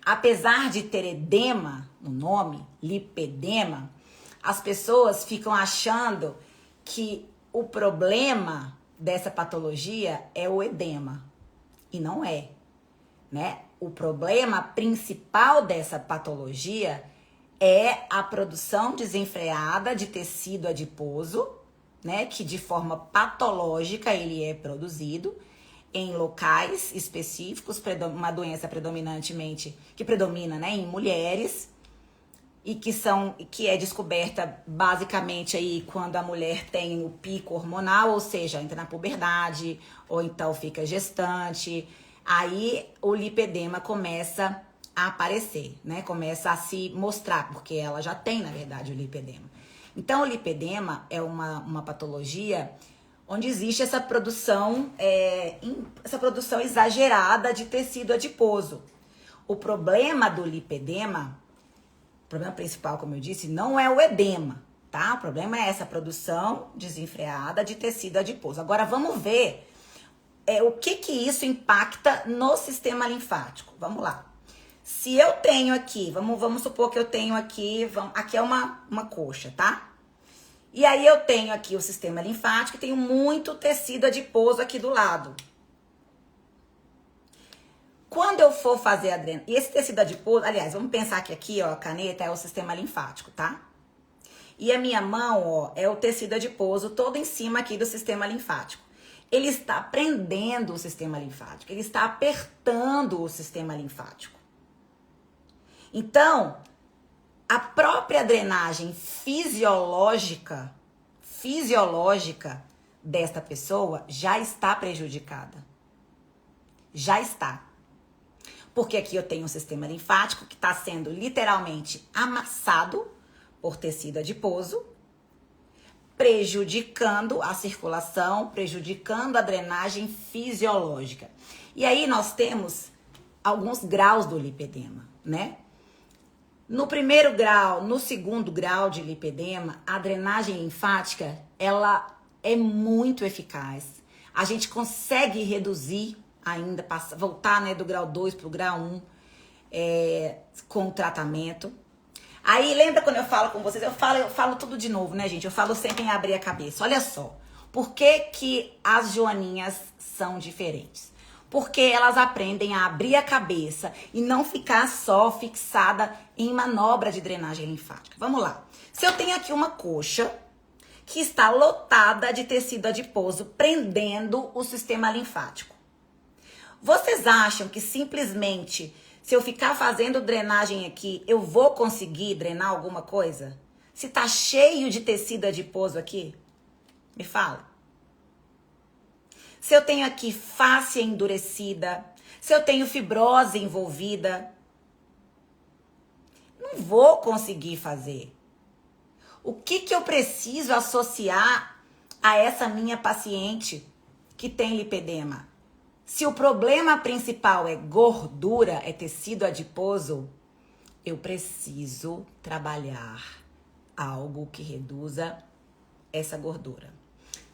Apesar de ter edema no nome, lipedema, as pessoas ficam achando que o problema dessa patologia é o edema. E não é, né? O problema principal dessa patologia é a produção desenfreada de tecido adiposo, né? Que de forma patológica ele é produzido em locais específicos, uma doença que predomina, né, em mulheres e que é descoberta basicamente aí quando a mulher tem o pico hormonal, ou seja, entra na puberdade ou então fica gestante, aí o lipedema começa a aparecer, né, começa a se mostrar, porque ela já tem, na verdade, o lipedema. Então, o lipedema é uma patologia onde existe essa produção exagerada de tecido adiposo. O problema do lipedema, o problema principal, como eu disse, não é o edema, tá? O problema é essa produção desenfreada de tecido adiposo. Agora, vamos ver o que isso impacta no sistema linfático. Vamos lá. Se eu tenho aqui, vamos supor que eu tenho aqui, aqui é uma coxa, tá? E aí eu tenho aqui o sistema linfático e tenho muito tecido adiposo aqui do lado. Quando eu for fazer a drenagem, e esse tecido adiposo, aliás, vamos pensar que aqui, ó, a caneta é o sistema linfático, tá? E a minha mão, ó, é o tecido adiposo todo em cima aqui do sistema linfático. Ele está prendendo o sistema linfático, ele está apertando o sistema linfático. Então, a própria drenagem fisiológica desta pessoa já está prejudicada. Já está. Porque aqui eu tenho um sistema linfático que está sendo literalmente amassado por tecido adiposo, prejudicando a circulação, prejudicando a drenagem fisiológica. E aí nós temos alguns graus do lipedema, né? No primeiro grau, no segundo grau de lipedema, a drenagem linfática, ela é muito eficaz. A gente consegue reduzir ainda, voltar, né, do grau 2 para o grau 1 com o tratamento. Aí, lembra quando eu falo com vocês? Eu falo tudo de novo, né, gente? Eu falo sempre em abrir a cabeça. Olha só, por que as joaninhas são diferentes? Porque elas aprendem a abrir a cabeça e não ficar só fixada em manobra de drenagem linfática. Vamos lá. Se eu tenho aqui uma coxa que está lotada de tecido adiposo, prendendo o sistema linfático. Vocês acham que simplesmente, se eu ficar fazendo drenagem aqui, eu vou conseguir drenar alguma coisa? Se tá cheio de tecido adiposo aqui? Me fala. Se eu tenho aqui fáscia endurecida, se eu tenho fibrose envolvida, não vou conseguir fazer. O que eu preciso associar a essa minha paciente que tem lipedema? Se o problema principal é gordura, é tecido adiposo, eu preciso trabalhar algo que reduza essa gordura.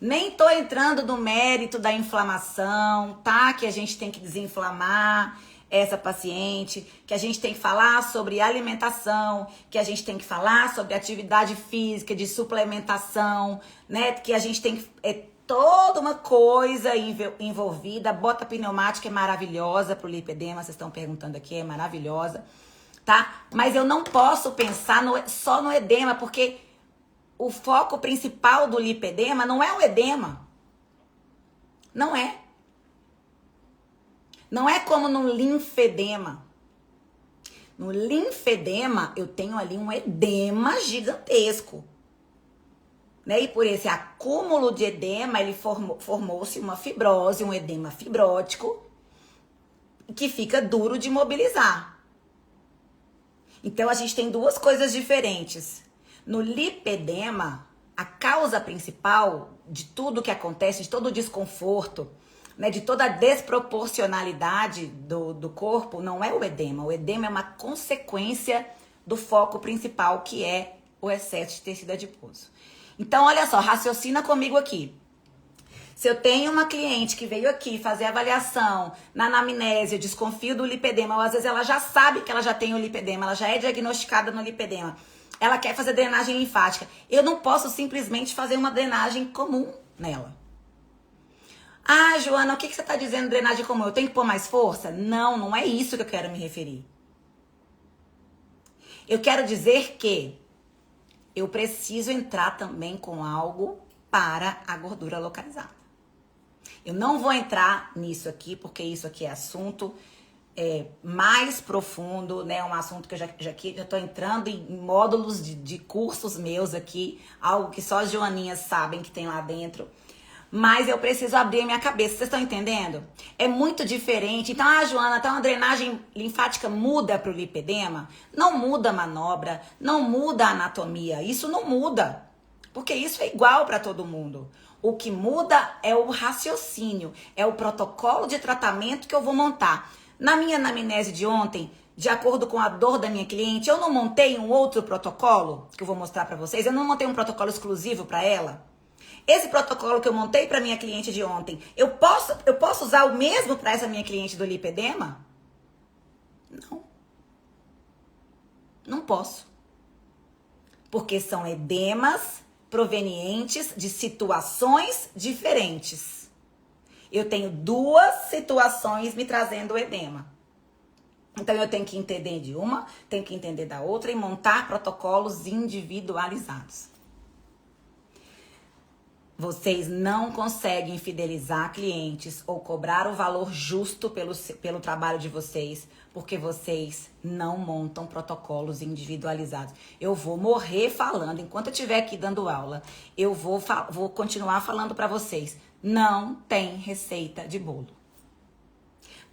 Nem tô entrando no mérito da inflamação, tá? Que a gente tem que desinflamar essa paciente, que a gente tem que falar sobre alimentação, que a gente tem que falar sobre atividade física, de suplementação, né? Que a gente tem que... É toda uma coisa envolvida. A bota pneumática é maravilhosa pro lipedema, vocês estão perguntando aqui, é maravilhosa, tá? Mas eu não posso pensar só no edema, porque o foco principal do lipedema não é o edema. Não é. Não é como no linfedema. No linfedema, eu tenho ali um edema gigantesco. Né? E por esse acúmulo de edema, ele formou-se uma fibrose, um edema fibrótico, que fica duro de mobilizar. Então, a gente tem duas coisas diferentes. No lipedema, a causa principal de tudo que acontece, de todo o desconforto, né, de toda a desproporcionalidade do corpo, não é o edema. O edema é uma consequência do foco principal, que é o excesso de tecido adiposo. Então, olha só, raciocina comigo aqui. Se eu tenho uma cliente que veio aqui fazer avaliação na anamnese, eu desconfio do lipedema, ou às vezes ela já sabe que ela já tem o lipedema, ela já é diagnosticada no lipedema, ela quer fazer drenagem linfática, eu não posso simplesmente fazer uma drenagem comum nela. Ah, Joana, o que você está dizendo drenagem comum? Eu tenho que pôr mais força? Não, não é isso que eu quero me referir. Eu quero dizer que eu preciso entrar também com algo para a gordura localizada. Eu não vou entrar nisso aqui, porque isso aqui é assunto mais profundo, né? Um assunto que eu já estou entrando em módulos de cursos meus aqui, algo que só as joaninhas sabem que tem lá dentro. Mas eu preciso abrir a minha cabeça, vocês estão entendendo? É muito diferente. Então, Joana, então a drenagem linfática muda para o lipedema? Não muda a manobra, não muda a anatomia, isso não muda. Porque isso é igual para todo mundo. O que muda é o raciocínio, é o protocolo de tratamento que eu vou montar. Na minha anamnese de ontem, de acordo com a dor da minha cliente, eu não montei um outro protocolo, que eu vou mostrar para vocês, eu não montei um protocolo exclusivo para ela. Esse protocolo que eu montei para minha cliente de ontem, eu posso usar o mesmo para essa minha cliente do lipedema? Não. Não posso. Porque são edemas provenientes de situações diferentes. Eu tenho duas situações me trazendo o edema. Então, eu tenho que entender de uma, tenho que entender da outra e montar protocolos individualizados. Vocês não conseguem fidelizar clientes ou cobrar o valor justo pelo trabalho de vocês, porque vocês não montam protocolos individualizados. Eu vou morrer falando, enquanto eu estiver aqui dando aula, eu vou continuar falando para vocês. Não tem receita de bolo.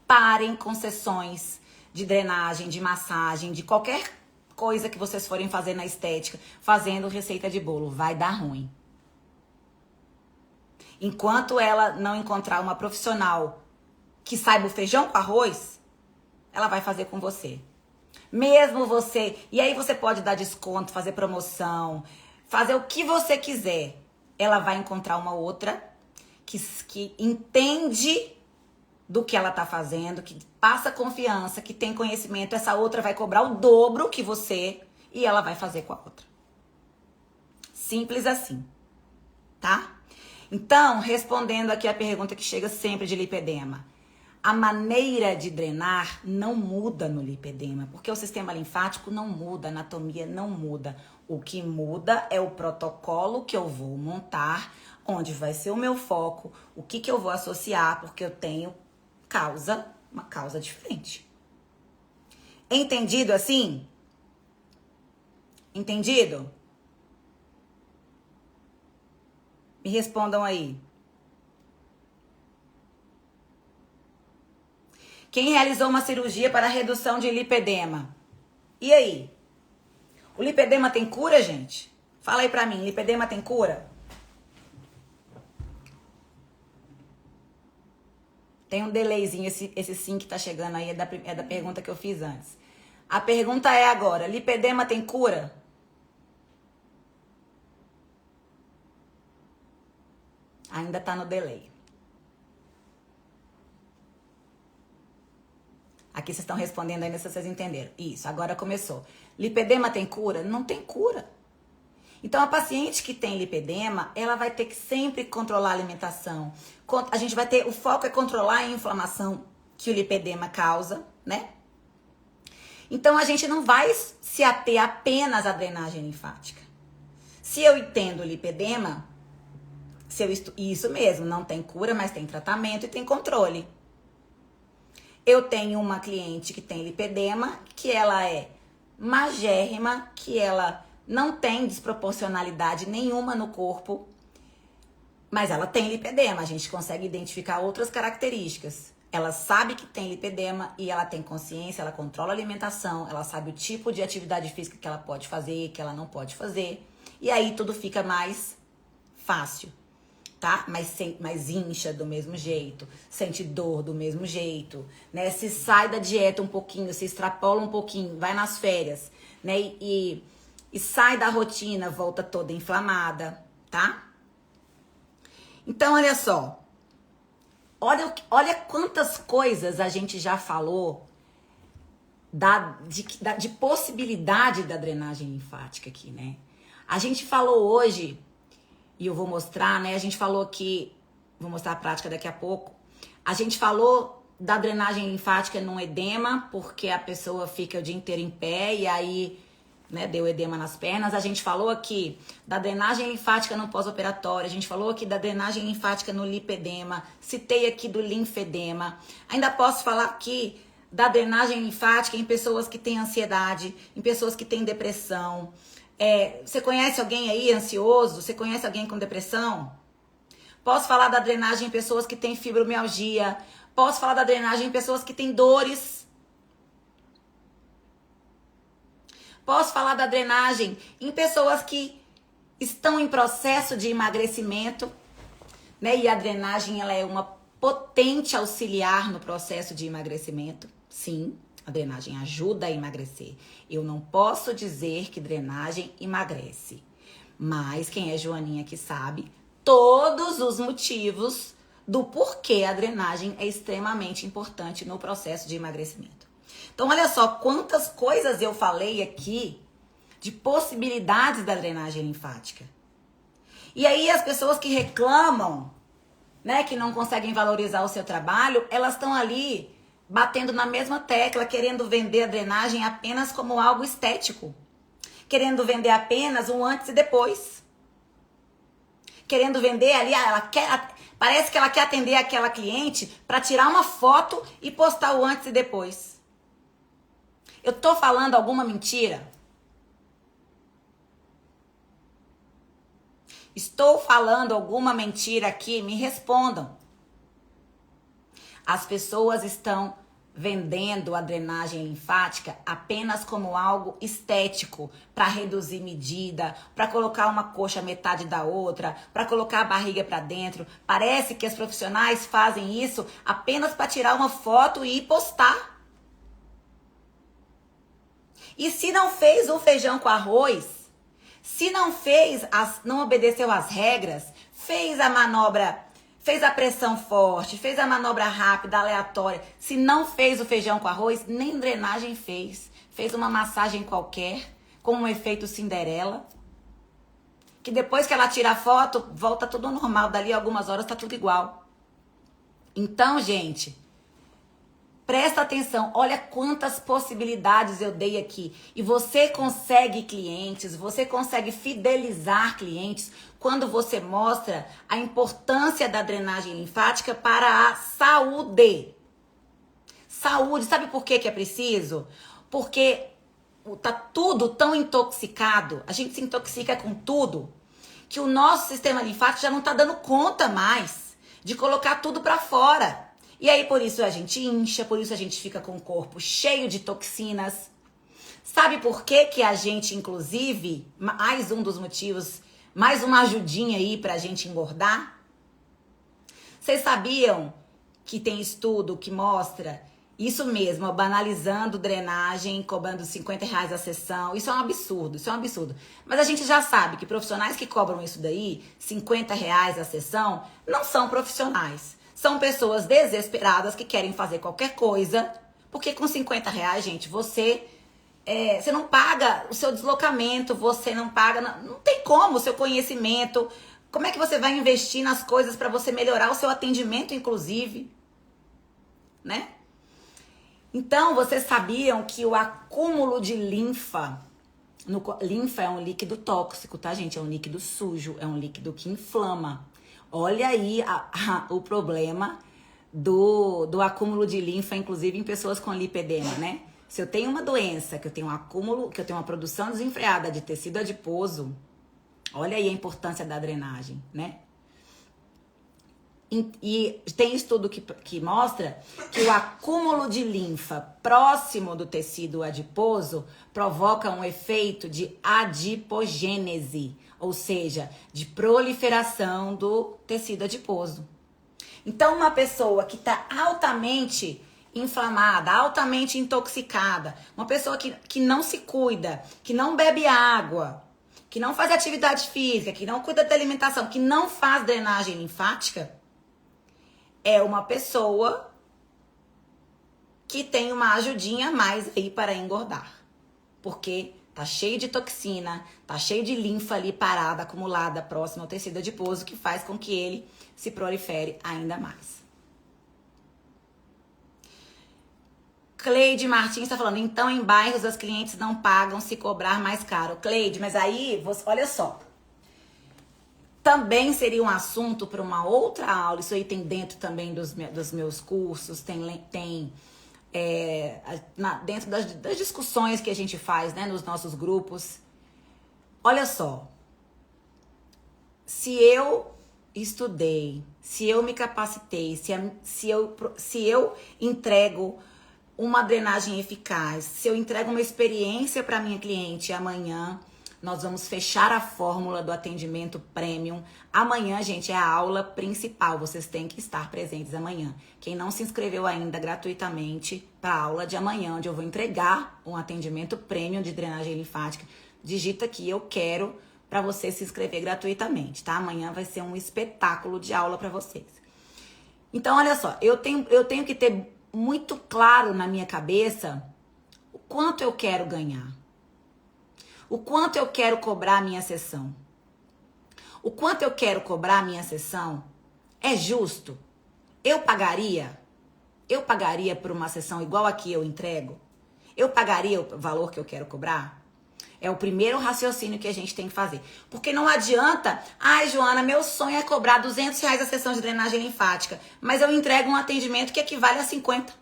Parem com sessões de drenagem, de massagem, de qualquer coisa que vocês forem fazer na estética, fazendo receita de bolo. Vai dar ruim. Enquanto ela não encontrar uma profissional que saiba o feijão com arroz, ela vai fazer com você. Mesmo você... E aí você pode dar desconto, fazer promoção, fazer o que você quiser. Ela vai encontrar uma outra que entende do que ela tá fazendo, que passa confiança, que tem conhecimento. Essa outra vai cobrar o dobro que você e ela vai fazer com a outra. Simples assim, tá? Então, respondendo aqui a pergunta que chega sempre de lipedema. A maneira de drenar não muda no lipedema, porque o sistema linfático não muda, a anatomia não muda. O que muda é o protocolo que eu vou montar, onde vai ser o meu foco, o que eu vou associar, porque eu tenho uma causa diferente. Entendido assim? Entendido? Me respondam aí. Quem realizou uma cirurgia para redução de lipedema? E aí? O lipedema tem cura, gente? Fala aí pra mim, lipedema tem cura? Tem um delayzinho, esse sim que tá chegando aí, é da pergunta que eu fiz antes. A pergunta é agora, lipedema tem cura? Ainda tá no delay. Aqui vocês estão respondendo ainda se vocês entenderam. Isso, agora começou. Lipedema tem cura? Não tem cura. Então, a paciente que tem lipedema, ela vai ter que sempre controlar a alimentação. A gente vai ter, o foco é controlar a inflamação que o lipedema causa, né? Então, a gente não vai se ater apenas à drenagem linfática. Se eu entendo o lipedema, isso mesmo, não tem cura, mas tem tratamento e tem controle. Eu tenho uma cliente que tem lipedema, que ela é magérrima, que ela não tem desproporcionalidade nenhuma no corpo, mas ela tem lipedema. A gente consegue identificar outras características. Ela sabe que tem lipedema e ela tem consciência, ela controla a alimentação, ela sabe o tipo de atividade física que ela pode fazer, que ela não pode fazer. E aí tudo fica mais fácil, tá? Mas incha do mesmo jeito, sente dor do mesmo jeito, né? Se sai da dieta um pouquinho, se extrapola um pouquinho, vai nas férias, né? E sai da rotina, volta toda inflamada, tá? Então, olha só. Olha quantas coisas a gente já falou de possibilidade da drenagem linfática aqui, né? A gente falou hoje, e eu vou mostrar, né? A gente falou aqui, vou mostrar a prática daqui a pouco. A gente falou da drenagem linfática num edema, porque a pessoa fica o dia inteiro em pé e aí, né, deu edema nas pernas. A gente falou aqui da drenagem linfática no pós-operatório. A gente falou aqui da drenagem linfática no lipedema. Citei aqui do linfedema. Ainda posso falar aqui da drenagem linfática em pessoas que têm ansiedade, em pessoas que têm depressão. Você conhece alguém aí ansioso? Você conhece alguém com depressão? Posso falar da drenagem em pessoas que têm fibromialgia. Posso falar da drenagem em pessoas que têm dores. Posso falar da drenagem em pessoas que estão em processo de emagrecimento, né? E a drenagem, ela é uma potente auxiliar no processo de emagrecimento. Sim, a drenagem ajuda a emagrecer. Eu não posso dizer que drenagem emagrece. Mas quem é joaninha que sabe todos os motivos do porquê a drenagem é extremamente importante no processo de emagrecimento. Então, olha só quantas coisas eu falei aqui de possibilidades da drenagem linfática. E aí as pessoas que reclamam, né, que não conseguem valorizar o seu trabalho, elas estão ali batendo na mesma tecla, querendo vender a drenagem apenas como algo estético. Querendo vender apenas um antes e depois. Querendo vender ali, parece que ela quer atender aquela cliente para tirar uma foto e postar o antes e depois. Eu tô falando alguma mentira? Estou falando alguma mentira aqui? Me respondam. As pessoas estão vendendo a drenagem linfática apenas como algo estético, para reduzir medida, para colocar uma coxa metade da outra, para colocar a barriga para dentro. Parece que as profissionais fazem isso apenas para tirar uma foto e postar. E se não fez o feijão com arroz, se não fez, não obedeceu às regras, fez a manobra, fez a pressão forte, fez a manobra rápida, aleatória, se não fez o feijão com arroz, nem drenagem fez. Fez uma massagem qualquer, com um efeito Cinderela, que depois que ela tira a foto, volta tudo normal, dali a algumas horas tá tudo igual. Então, gente, presta atenção, olha quantas possibilidades eu dei aqui. E você consegue clientes, você consegue fidelizar clientes quando você mostra a importância da drenagem linfática para a saúde. Saúde, sabe por que é preciso? Porque tá tudo tão intoxicado, a gente se intoxica com tudo, que o nosso sistema linfático já não tá dando conta mais de colocar tudo para fora. E aí, por isso a gente incha, por isso a gente fica com o corpo cheio de toxinas. Sabe por que que a gente, inclusive, mais um dos motivos, mais uma ajudinha aí pra gente engordar? Vocês sabiam que tem estudo que mostra isso mesmo, banalizando drenagem, cobrando R$50 a sessão? Isso é um absurdo, isso é um absurdo. Mas a gente já sabe que profissionais que cobram isso daí, R$50 a sessão, não são profissionais. São pessoas desesperadas que querem fazer qualquer coisa, porque com R$50, gente, você não paga o seu deslocamento, você não paga, não tem como o seu conhecimento. Como é que você vai investir nas coisas para você melhorar o seu atendimento, inclusive? Né? Então, vocês sabiam que o acúmulo de linfa, linfa é um líquido tóxico, tá, gente? É um líquido sujo, é um líquido que inflama. Olha aí o problema do acúmulo de linfa, inclusive em pessoas com lipedema, né? Se eu tenho uma doença, que eu tenho um acúmulo, que eu tenho uma produção desenfreada de tecido adiposo, olha aí a importância da drenagem, né? E tem estudo que mostra que o acúmulo de linfa próximo do tecido adiposo provoca um efeito de adipogênese, ou seja, de proliferação do tecido adiposo. Então, uma pessoa que está altamente inflamada, altamente intoxicada, uma pessoa que não se cuida, que não bebe água, que não faz atividade física, que não cuida da alimentação, que não faz drenagem linfática, é uma pessoa que tem uma ajudinha a mais aí para engordar. Porque tá cheio de toxina, tá cheio de linfa ali parada, acumulada, próxima ao tecido adiposo, que faz com que ele se prolifere ainda mais. Cleide Martins está falando, então em bairros as clientes não pagam se cobrar mais caro. Cleide, mas aí, olha só. Também seria um assunto para uma outra aula. Isso aí tem dentro também dos meus cursos, dentro das discussões que a gente faz, né, nos nossos grupos. Olha só, se eu estudei, se eu me capacitei, se eu entrego uma drenagem eficaz, se eu entrego uma experiência para minha cliente amanhã, nós vamos fechar a fórmula do atendimento premium. Amanhã, gente, é a aula principal. Vocês têm que estar presentes amanhã. Quem não se inscreveu ainda gratuitamente para a aula de amanhã, onde eu vou entregar um atendimento premium de drenagem linfática, digita aqui, eu quero, para você se inscrever gratuitamente, tá? Amanhã vai ser um espetáculo de aula para vocês. Então, olha só, eu tenho que ter muito claro na minha cabeça o quanto eu quero ganhar. O quanto eu quero cobrar a minha sessão? O quanto eu quero cobrar a minha sessão é justo? Eu pagaria? Eu pagaria por uma sessão igual a que eu entrego? Eu pagaria o valor que eu quero cobrar? É o primeiro raciocínio que a gente tem que fazer. Porque não adianta, ai, Joana, meu sonho é cobrar R$200 a sessão de drenagem linfática, mas eu entrego um atendimento que equivale a 50.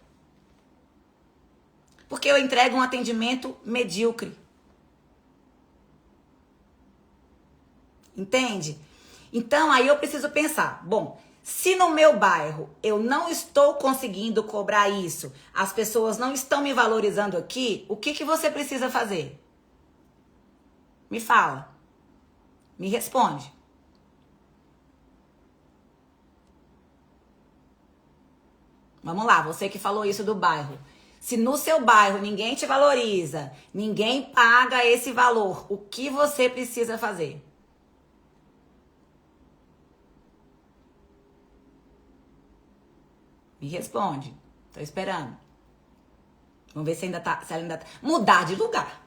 Porque eu entrego um atendimento medíocre. Entende? Então, aí eu preciso pensar, bom, se no meu bairro eu não estou conseguindo cobrar isso, as pessoas não estão me valorizando aqui, o que você precisa fazer? Me fala. Me responde. Vamos lá, você que falou isso do bairro. Se no seu bairro ninguém te valoriza, ninguém paga esse valor, o que você precisa fazer? Me responde. Tô esperando. Vamos ver se ela ainda tá. Mudar de lugar.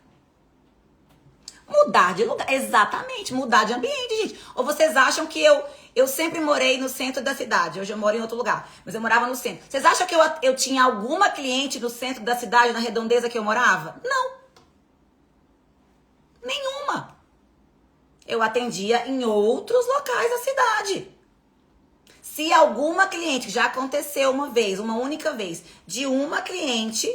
Mudar de lugar. Exatamente, mudar de ambiente, gente. Ou vocês acham que eu sempre morei no centro da cidade. Hoje eu moro em outro lugar. Mas eu morava no centro. Vocês acham que eu tinha alguma cliente no centro da cidade, na redondeza que eu morava? Não. Nenhuma. Eu atendia em outros locais da cidade. Se alguma cliente, já aconteceu uma vez, uma única vez, de uma cliente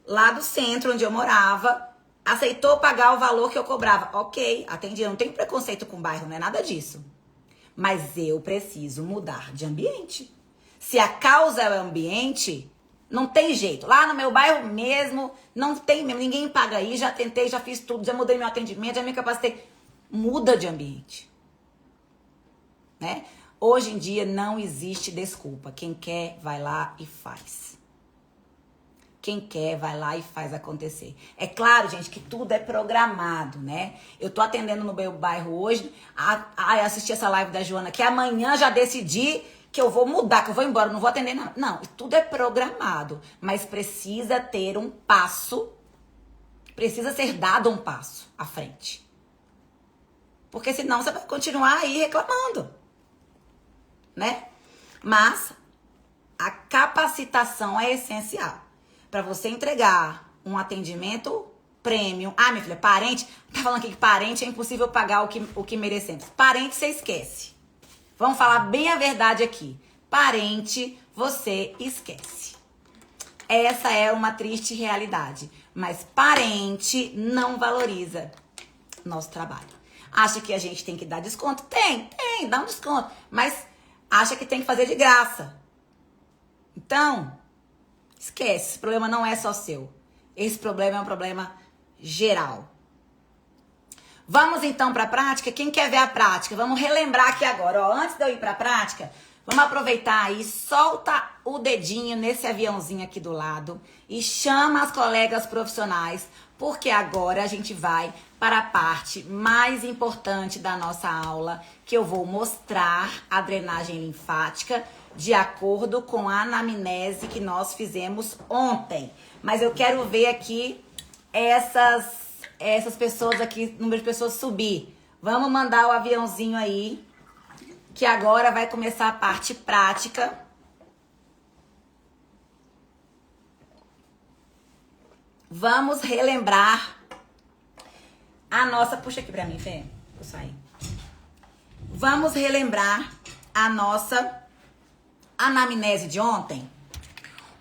lá do centro onde eu morava, aceitou pagar o valor que eu cobrava. Ok, atendi. Eu não tenho preconceito com o bairro, não é nada disso. Mas eu preciso mudar de ambiente. Se a causa é o ambiente, não tem jeito. Lá no meu bairro mesmo, não tem mesmo. Ninguém paga aí. Já tentei, já fiz tudo, já mudei meu atendimento, já me capacitei. Muda de ambiente. Né? Hoje em dia não existe desculpa. Quem quer, vai lá e faz. Quem quer, vai lá e faz acontecer. É claro, gente, que tudo é programado, né? Eu tô atendendo no meu bairro hoje. Assisti essa live da Joana, que amanhã já decidi que eu vou mudar, que eu vou embora, não vou atender nada. Não, tudo é programado. Mas precisa ter um passo, precisa ser dado um passo à frente. Porque senão você vai continuar aí reclamando, né? Mas a capacitação é essencial. Para você entregar um atendimento premium. Ah, minha filha, parente. Tá falando aqui que parente é impossível pagar o que merecemos. Parente você esquece. Vamos falar bem a verdade aqui. Parente você esquece. Essa é uma triste realidade. Mas parente não valoriza nosso trabalho. Acha que a gente tem que dar desconto? Tem, dá um desconto. Mas acha que tem que fazer de graça. Então, esquece, esse problema não é só seu. Esse problema é um problema geral. Vamos então para a prática? Quem quer ver a prática? Vamos relembrar aqui agora. Ó, antes de eu ir para a prática, vamos aproveitar aí, solta o dedinho nesse aviãozinho aqui do lado e chama as colegas profissionais, porque agora a gente vai para a parte mais importante da nossa aula, que eu vou mostrar a drenagem linfática de acordo com a anamnese que nós fizemos ontem. Mas eu quero ver aqui essas pessoas aqui, número de pessoas subir. Vamos mandar o aviãozinho aí, que agora vai começar a parte prática. Vamos relembrar a nossa... Puxa aqui pra mim, Fê. Vou sair. Vamos relembrar a nossa anamnese de ontem.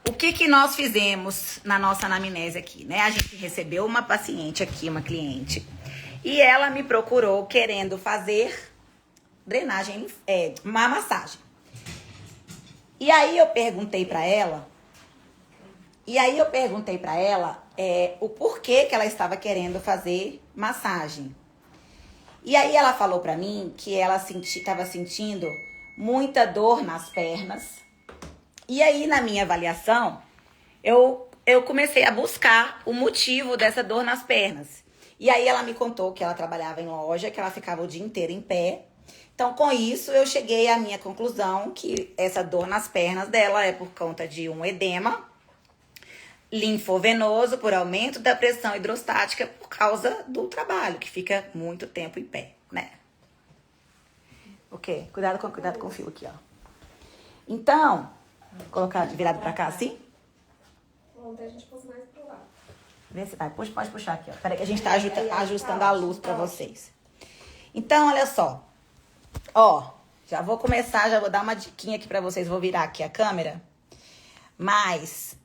O que nós fizemos na nossa anamnese aqui, né? A gente recebeu uma paciente aqui, uma cliente, e ela me procurou querendo fazer drenagem, uma massagem. E aí eu perguntei pra ela, o porquê que ela estava querendo fazer massagem. E aí ela falou pra mim que ela estava sentindo muita dor nas pernas. E aí, na minha avaliação, eu comecei a buscar o motivo dessa dor nas pernas. E aí ela me contou que ela trabalhava em loja, que ela ficava o dia inteiro em pé. Então, com isso, eu cheguei à minha conclusão que essa dor nas pernas dela é por conta de um edema linfovenoso, por aumento da pressão hidrostática por causa do trabalho, que fica muito tempo em pé, né? Ok, cuidado com o fio aqui, ó. Então, colocar virado pra cá assim? Ontem a gente pôs mais pro lado. Vê se vai, pode puxar aqui, ó. Peraí que a gente tá ajustando a luz pra vocês. Então, olha só. Ó, já vou começar, já vou dar uma diquinha aqui pra vocês. Vou virar aqui a câmera. Mas,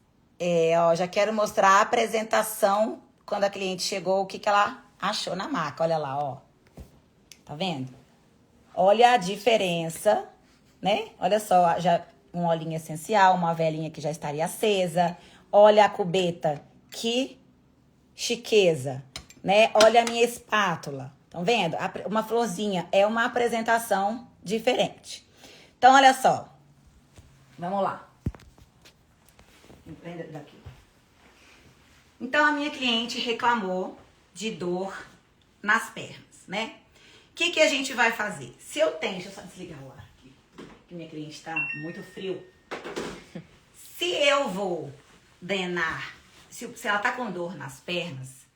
ó, já quero mostrar a apresentação quando a cliente chegou, o que ela achou na maca. Olha lá, ó. Tá vendo? Olha a diferença, né? Olha só, já um olhinho essencial, uma velinha que já estaria acesa. Olha a cubeta, que chiqueza, né? Olha a minha espátula. Estão vendo? Uma florzinha é uma apresentação diferente. Então, olha só. Vamos lá. Empreenda daqui. Então, a minha cliente reclamou de dor nas pernas, né? O que a gente vai fazer? Se eu tenho... Deixa eu só desligar o ar aqui, que minha cliente tá muito frio. Se eu vou drenar, se ela tá com dor nas pernas,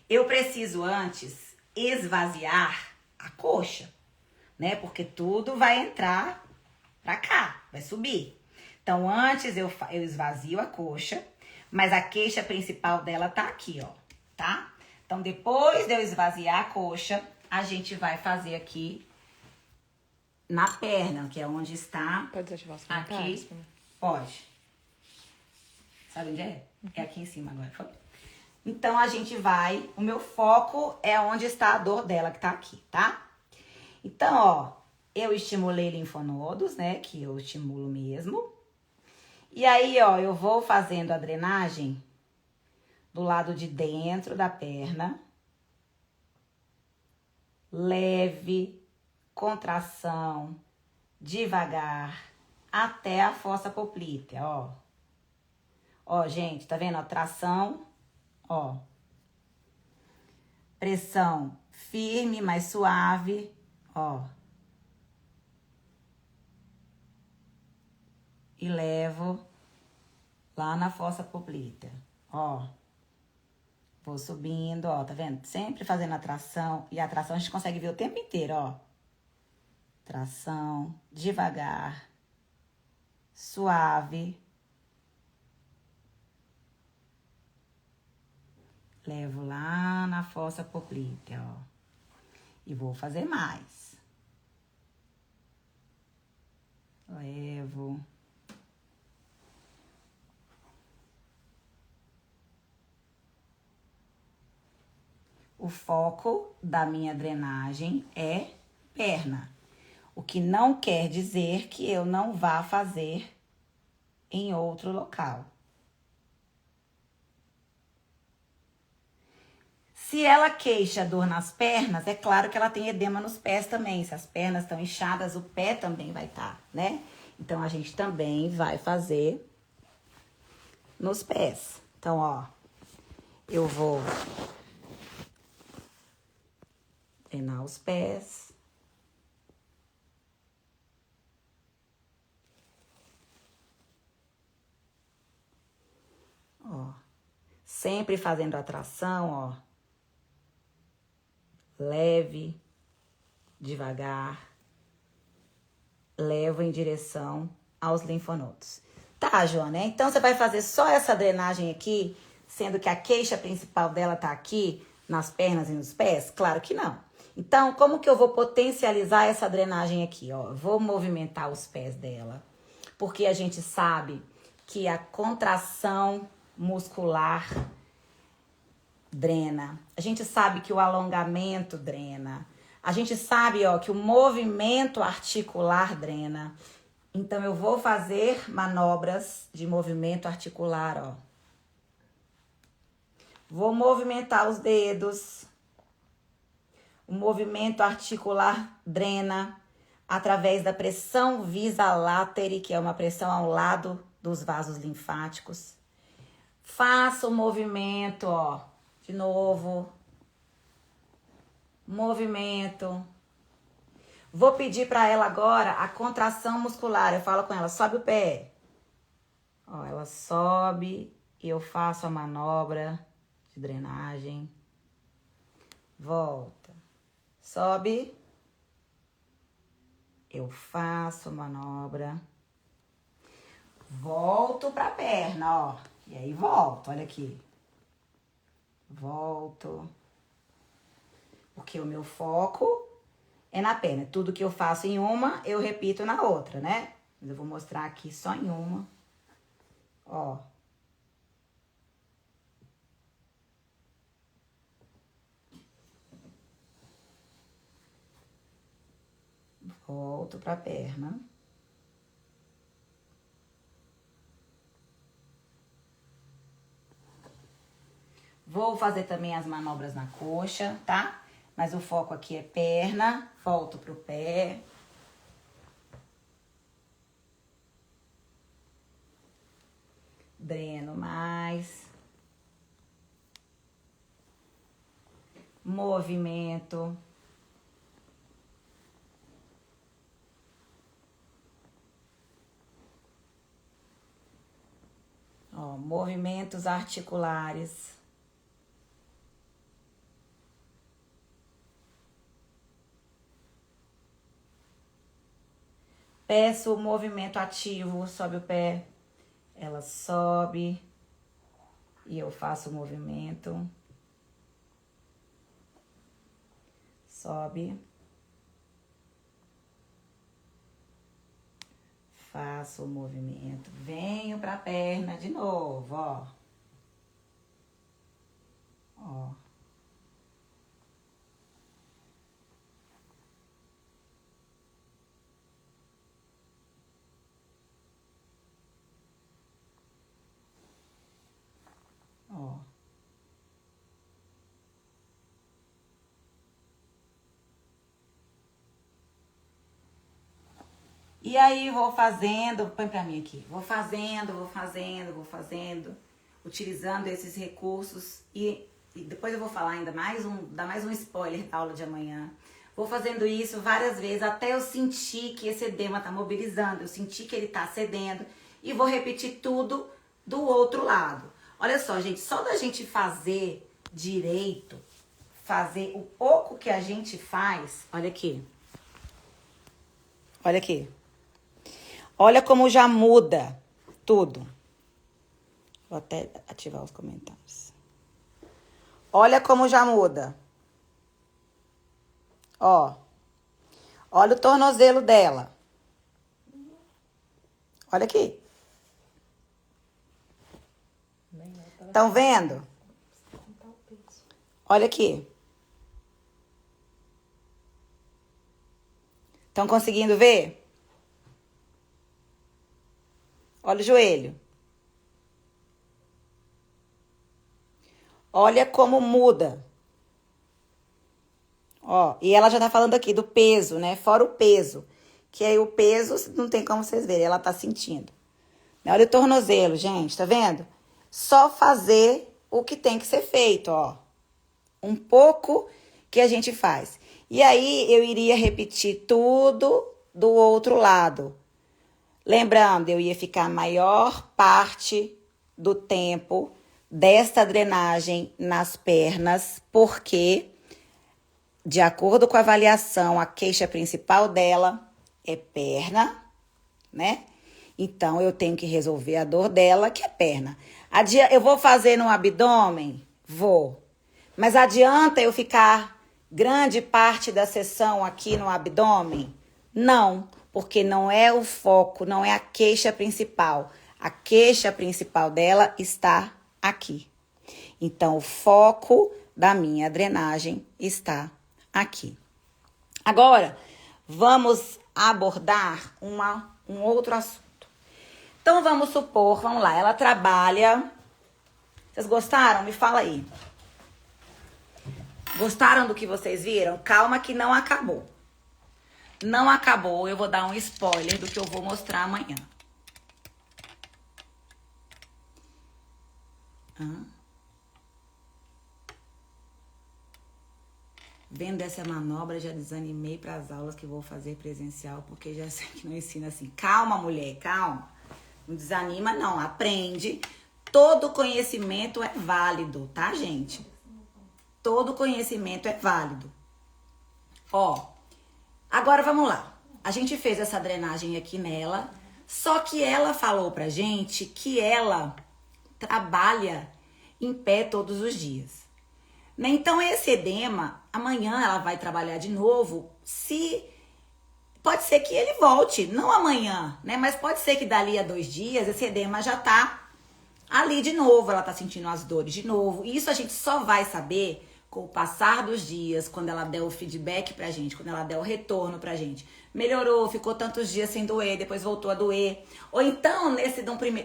eu preciso antes esvaziar a coxa, né? Porque tudo vai entrar pra cá, vai subir. Então, antes eu esvazio a coxa, mas a queixa principal dela tá aqui, ó, tá? Então, depois de eu esvaziar a coxa, a gente vai fazer aqui na perna, que é onde está... Pode desativar os comentários? Aqui, pode. Sabe onde é? É aqui em cima agora, foi? Então, a gente vai... O meu foco é onde está a dor dela, que tá aqui, tá? Então, ó, eu estimulei linfonodos, né? Que eu estimulo mesmo. E aí, ó, eu vou fazendo a drenagem do lado de dentro da perna. Leve, contração, devagar, até a fossa poplítea, ó. Ó, gente, tá vendo? A tração, ó. Pressão firme, mas suave, ó. E levo lá na fossa poplítea, ó. Vou subindo, ó, tá vendo? Sempre fazendo a tração. E a tração a gente consegue ver o tempo inteiro, ó. Tração, devagar, suave. Levo lá na fossa poplítea, ó. E vou fazer mais. Levo. O foco da minha drenagem é perna. O que não quer dizer que eu não vá fazer em outro local. Se ela queixa dor nas pernas, é claro que ela tem edema nos pés também. Se as pernas estão inchadas, o pé também vai estar, né? Então, a gente também vai fazer nos pés. Então, ó, eu vou drenar os pés. Ó, sempre fazendo a tração, ó. Leve, devagar, levo em direção aos linfonodos. Tá, Joana? Então, você vai fazer só essa drenagem aqui, sendo que a queixa principal dela tá aqui, nas pernas e nos pés? Claro que não. Então, como que eu vou potencializar essa drenagem aqui, ó? Vou movimentar os pés dela, porque a gente sabe que a contração muscular drena. A gente sabe que o alongamento drena. A gente sabe, ó, que o movimento articular drena. Então, eu vou fazer manobras de movimento articular, ó. Vou movimentar os dedos. O movimento articular drena através da pressão visa-látere, que é uma pressão ao lado dos vasos linfáticos. Faço o movimento, ó. De novo. Movimento. Vou pedir para ela agora a contração muscular. Eu falo com ela, sobe o pé. Ó, ela sobe e eu faço a manobra de drenagem. Volta. Sobe. Eu faço a manobra. Volto pra perna, ó. E aí volto, olha aqui. Volto. Porque o meu foco é na perna. Tudo que eu faço em uma, eu repito na outra, né? Mas eu vou mostrar aqui só em uma. Ó. Volto pra perna. Vou fazer também as manobras na coxa, tá? Mas o foco aqui é perna. Volto pro pé. Dreno mais. movimento. Ó, movimentos articulares. Peço o movimento ativo, sobe o pé, ela sobe e eu faço o movimento. Sobe. Faço o movimento. Venho pra perna de novo, ó. Ó. Ó. E aí vou fazendo, põe pra mim aqui. Vou fazendo, utilizando esses recursos e depois eu vou falar ainda dar mais um spoiler da aula de amanhã. Vou fazendo isso várias vezes até eu sentir que esse edema tá mobilizando, eu sentir que ele tá cedendo e vou repetir tudo do outro lado. Olha só, gente, só da gente fazer direito, fazer o pouco que a gente faz, olha aqui. Olha aqui. Olha como já muda tudo. Vou até ativar os comentários. Olha como já muda. Ó. Olha o tornozelo dela. Olha aqui. Estão vendo? Olha aqui. Estão conseguindo ver? Olha o joelho. Olha como muda. Ó, e ela já tá falando aqui do peso, né? Fora o peso. Que aí o peso, não tem como vocês verem, ela tá sentindo. Olha o tornozelo, gente, tá vendo? Só fazer o que tem que ser feito, ó. Um pouco que a gente faz. E aí eu iria repetir tudo do outro lado. Lembrando, eu ia ficar a maior parte do tempo desta drenagem nas pernas, porque, de acordo com a avaliação, a queixa principal dela é perna, né? Então, eu tenho que resolver a dor dela, que é perna. Eu vou fazer no abdômen? Vou. Mas adianta eu ficar grande parte da sessão aqui no abdômen? Não, porque não é o foco, não é a queixa principal. A queixa principal dela está aqui. Então, o foco da minha drenagem está aqui. Agora, vamos abordar um outro assunto. Então, vamos supor, vamos lá, ela trabalha... Vocês gostaram? Me fala aí. Gostaram do que vocês viram? Calma que não acabou. Não acabou, eu vou dar um spoiler do que eu vou mostrar amanhã. Vendo essa manobra, já desanimei para as aulas que vou fazer presencial, porque já sei que não ensina assim. Calma, mulher, calma. Não desanima, não. Aprende. Todo conhecimento é válido, tá, gente? Todo conhecimento é válido. Ó, agora vamos lá. A gente fez essa drenagem aqui nela, só que ela falou pra gente que ela trabalha em pé todos os dias. Né? Então, esse edema, amanhã ela vai trabalhar de novo, pode ser que ele volte, não amanhã, né? Mas pode ser que dali a 2 dias esse edema já tá ali de novo, ela tá sentindo as dores de novo. E isso a gente só vai saber com o passar dos dias, quando ela der o feedback pra gente, quando ela der o retorno pra gente. Melhorou, ficou tantos dias sem doer, depois voltou a doer. Ou então,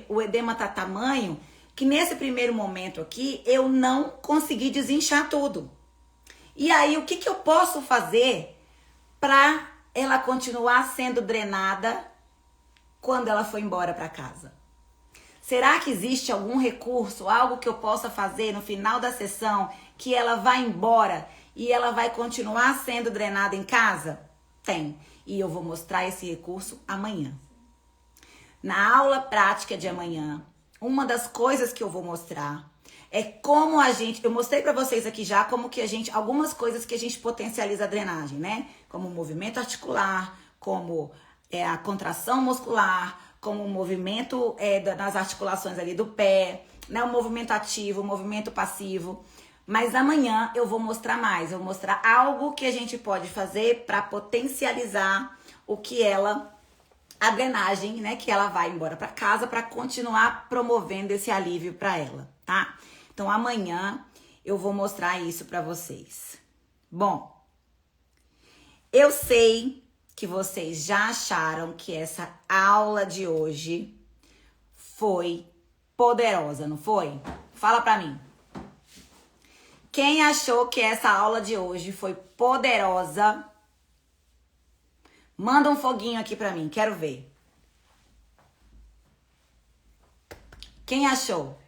o edema tá tamanho que nesse primeiro momento aqui, eu não consegui desinchar tudo. E aí, o que eu posso fazer pra ela continuar sendo drenada quando ela for embora pra casa? Será que existe algum recurso, algo que eu possa fazer no final da sessão que ela vá embora e ela vai continuar sendo drenada em casa? Tem. E eu vou mostrar esse recurso amanhã. Na aula prática de amanhã, uma das coisas que eu vou mostrar é como a gente... Eu mostrei pra vocês aqui já como que a gente... Algumas coisas que a gente potencializa a drenagem, né? Como o movimento articular, como a contração muscular, como o movimento nas articulações ali do pé, né? O movimento ativo, o movimento passivo. Mas amanhã eu vou mostrar mais. Eu vou mostrar algo que a gente pode fazer para potencializar o que a drenagem, né? Que ela vai embora para casa para continuar promovendo esse alívio para ela, tá? Então amanhã eu vou mostrar isso para vocês. Bom, eu sei que vocês já acharam que essa aula de hoje foi poderosa, não foi? Fala pra mim. Quem achou que essa aula de hoje foi poderosa, manda um foguinho aqui pra mim, quero ver. Quem achou?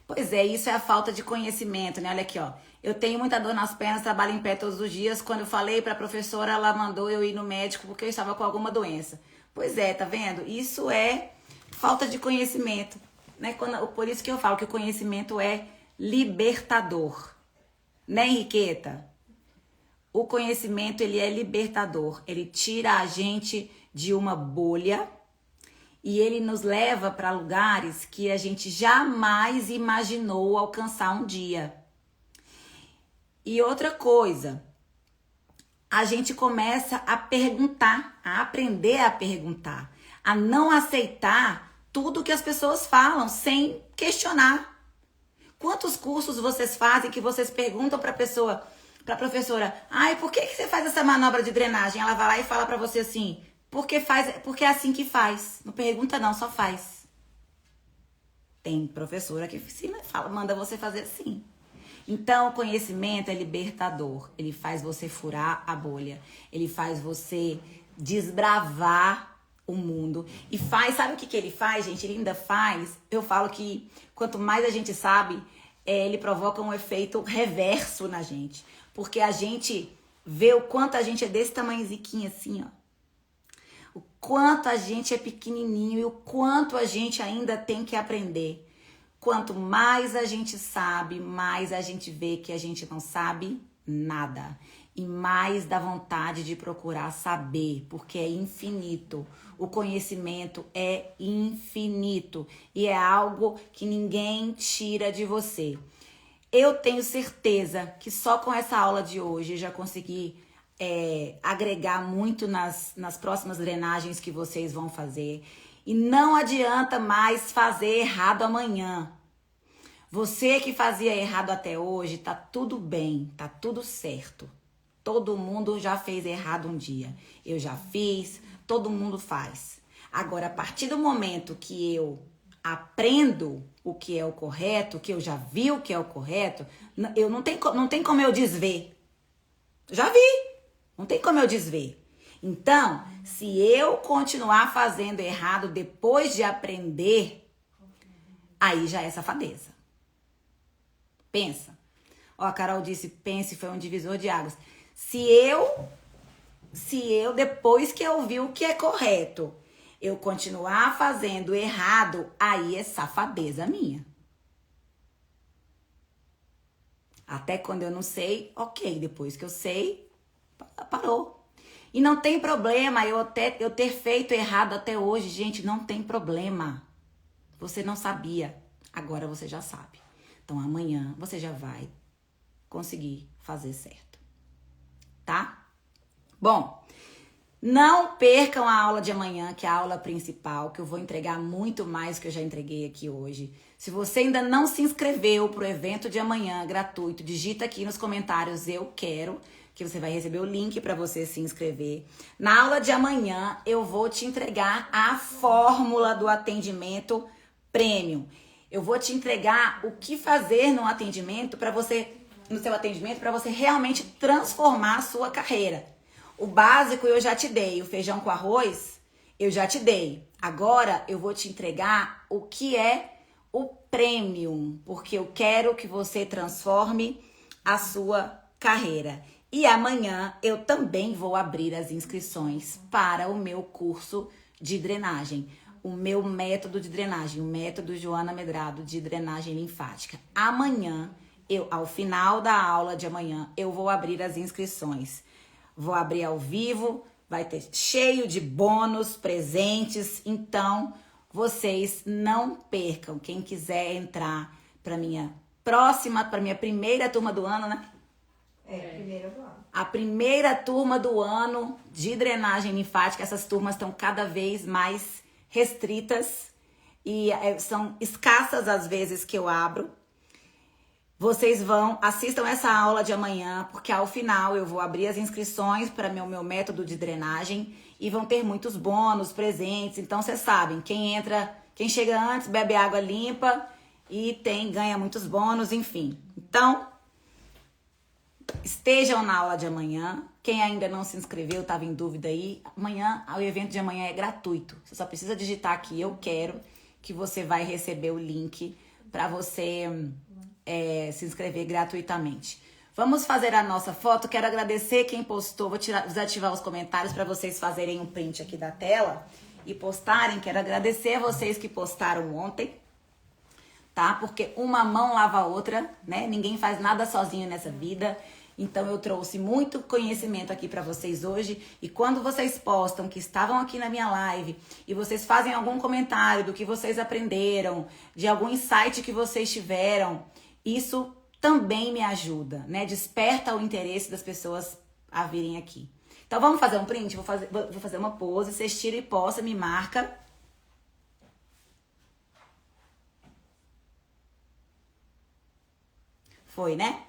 Pois é, isso é a falta de conhecimento, né? Olha aqui, ó. Eu tenho muita dor nas pernas, trabalho em pé todos os dias. Quando eu falei pra professora, ela mandou eu ir no médico porque eu estava com alguma doença. Pois é, tá vendo? Isso é falta de conhecimento, né? Por isso que eu falo que o conhecimento é libertador. Né, Henriqueta? O conhecimento, ele é libertador. Ele tira a gente de uma bolha e ele nos leva para lugares que a gente jamais imaginou alcançar um dia. E outra coisa, a gente começa a perguntar, a aprender a perguntar, a não aceitar tudo que as pessoas falam sem questionar. Quantos cursos vocês fazem que vocês perguntam para a professora, ai, por que você faz essa manobra de drenagem? Ela vai lá e fala para você assim, porque é assim que faz. Não pergunta não, só faz. Tem professora que ensina, manda você fazer assim. Então, o conhecimento é libertador. Ele faz você furar a bolha. Ele faz você desbravar o mundo. E sabe o que ele faz, gente? Ele ainda faz, eu falo que quanto mais a gente sabe, ele provoca um efeito reverso na gente. Porque a gente vê o quanto a gente é desse tamanhozinho assim, ó. O quanto a gente é pequenininho e o quanto a gente ainda tem que aprender. Quanto mais a gente sabe, mais a gente vê que a gente não sabe nada. E mais dá vontade de procurar saber, porque é infinito. O conhecimento é infinito e é algo que ninguém tira de você. Eu tenho certeza que só com essa aula de hoje eu já consegui agregar muito nas próximas drenagens que vocês vão fazer. E não adianta mais fazer errado amanhã. Você que fazia errado até hoje, tá tudo bem, tá tudo certo. Todo mundo já fez errado um dia. Eu já fiz, todo mundo faz. Agora, a partir do momento que eu aprendo o que é o correto, que eu já vi o que é o correto, não tem como eu desver. Já vi, não tem como eu desver. Então, se eu continuar fazendo errado depois de aprender, aí já é safadeza. Pensa. Ó, a Carol disse, pense, foi um divisor de águas. Se eu, depois que eu vi o que é correto, eu continuar fazendo errado, aí é safadeza minha. Até quando eu não sei, ok. Depois que eu sei, parou. E não tem problema eu ter feito errado até hoje, gente, não tem problema. Você não sabia, agora você já sabe. Então amanhã você já vai conseguir fazer certo, tá? Bom, não percam a aula de amanhã, que é a aula principal, que eu vou entregar muito mais que eu já entreguei aqui hoje. Se você ainda não se inscreveu pro evento de amanhã gratuito, digita aqui nos comentários eu quero, que você vai receber o link para você se inscrever. Na aula de amanhã, eu vou te entregar a fórmula do atendimento premium. Eu vou te entregar o que fazer no seu atendimento para você realmente transformar a sua carreira. O básico eu já te dei, o feijão com arroz eu já te dei. Agora eu vou te entregar o que é o Premium, porque eu quero que você transforme a sua carreira. E amanhã eu também vou abrir as inscrições para o meu curso de drenagem, o meu método de drenagem, o método Joana Medrado de drenagem linfática. Amanhã, ao final da aula de amanhã, eu vou abrir as inscrições. Vou abrir ao vivo, vai ter cheio de bônus, presentes, então vocês não percam. Quem quiser entrar para minha primeira turma do ano, né? Primeira do ano. A primeira turma do ano de drenagem linfática, essas turmas estão cada vez mais restritas e são escassas as vezes que eu abro. Vocês assistam essa aula de amanhã, porque ao final eu vou abrir as inscrições para meu método de drenagem e vão ter muitos bônus, presentes. Então vocês sabem, quem chega antes bebe água limpa e ganha muitos bônus, enfim. Então, estejam na aula de amanhã. Quem ainda não se inscreveu, estava em dúvida aí, o evento de amanhã é gratuito. Você só precisa digitar aqui, eu quero, que você vai receber o link para você se inscrever gratuitamente. Vamos fazer a nossa foto. Quero agradecer quem postou. Vou desativar os comentários para vocês fazerem um print aqui da tela e postarem. Quero agradecer a vocês que postaram ontem, tá? Porque uma mão lava a outra, né? Ninguém faz nada sozinho nessa vida. Então eu trouxe muito conhecimento aqui para vocês hoje. E quando vocês postam que estavam aqui na minha live e vocês fazem algum comentário do que vocês aprenderam, de algum insight que vocês tiveram, isso também me ajuda, né? Desperta o interesse das pessoas a virem aqui. Então vamos fazer um print? Vou fazer uma pose. Vocês tiram e postam, me marca. Foi, né?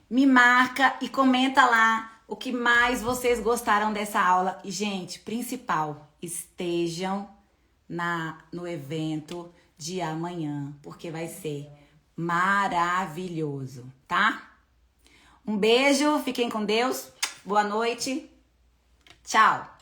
Me marca e comenta lá o que mais vocês gostaram dessa aula. E, gente, principal, estejam no evento de amanhã, porque vai ser maravilhoso, tá? Um beijo, fiquem com Deus, boa noite, tchau!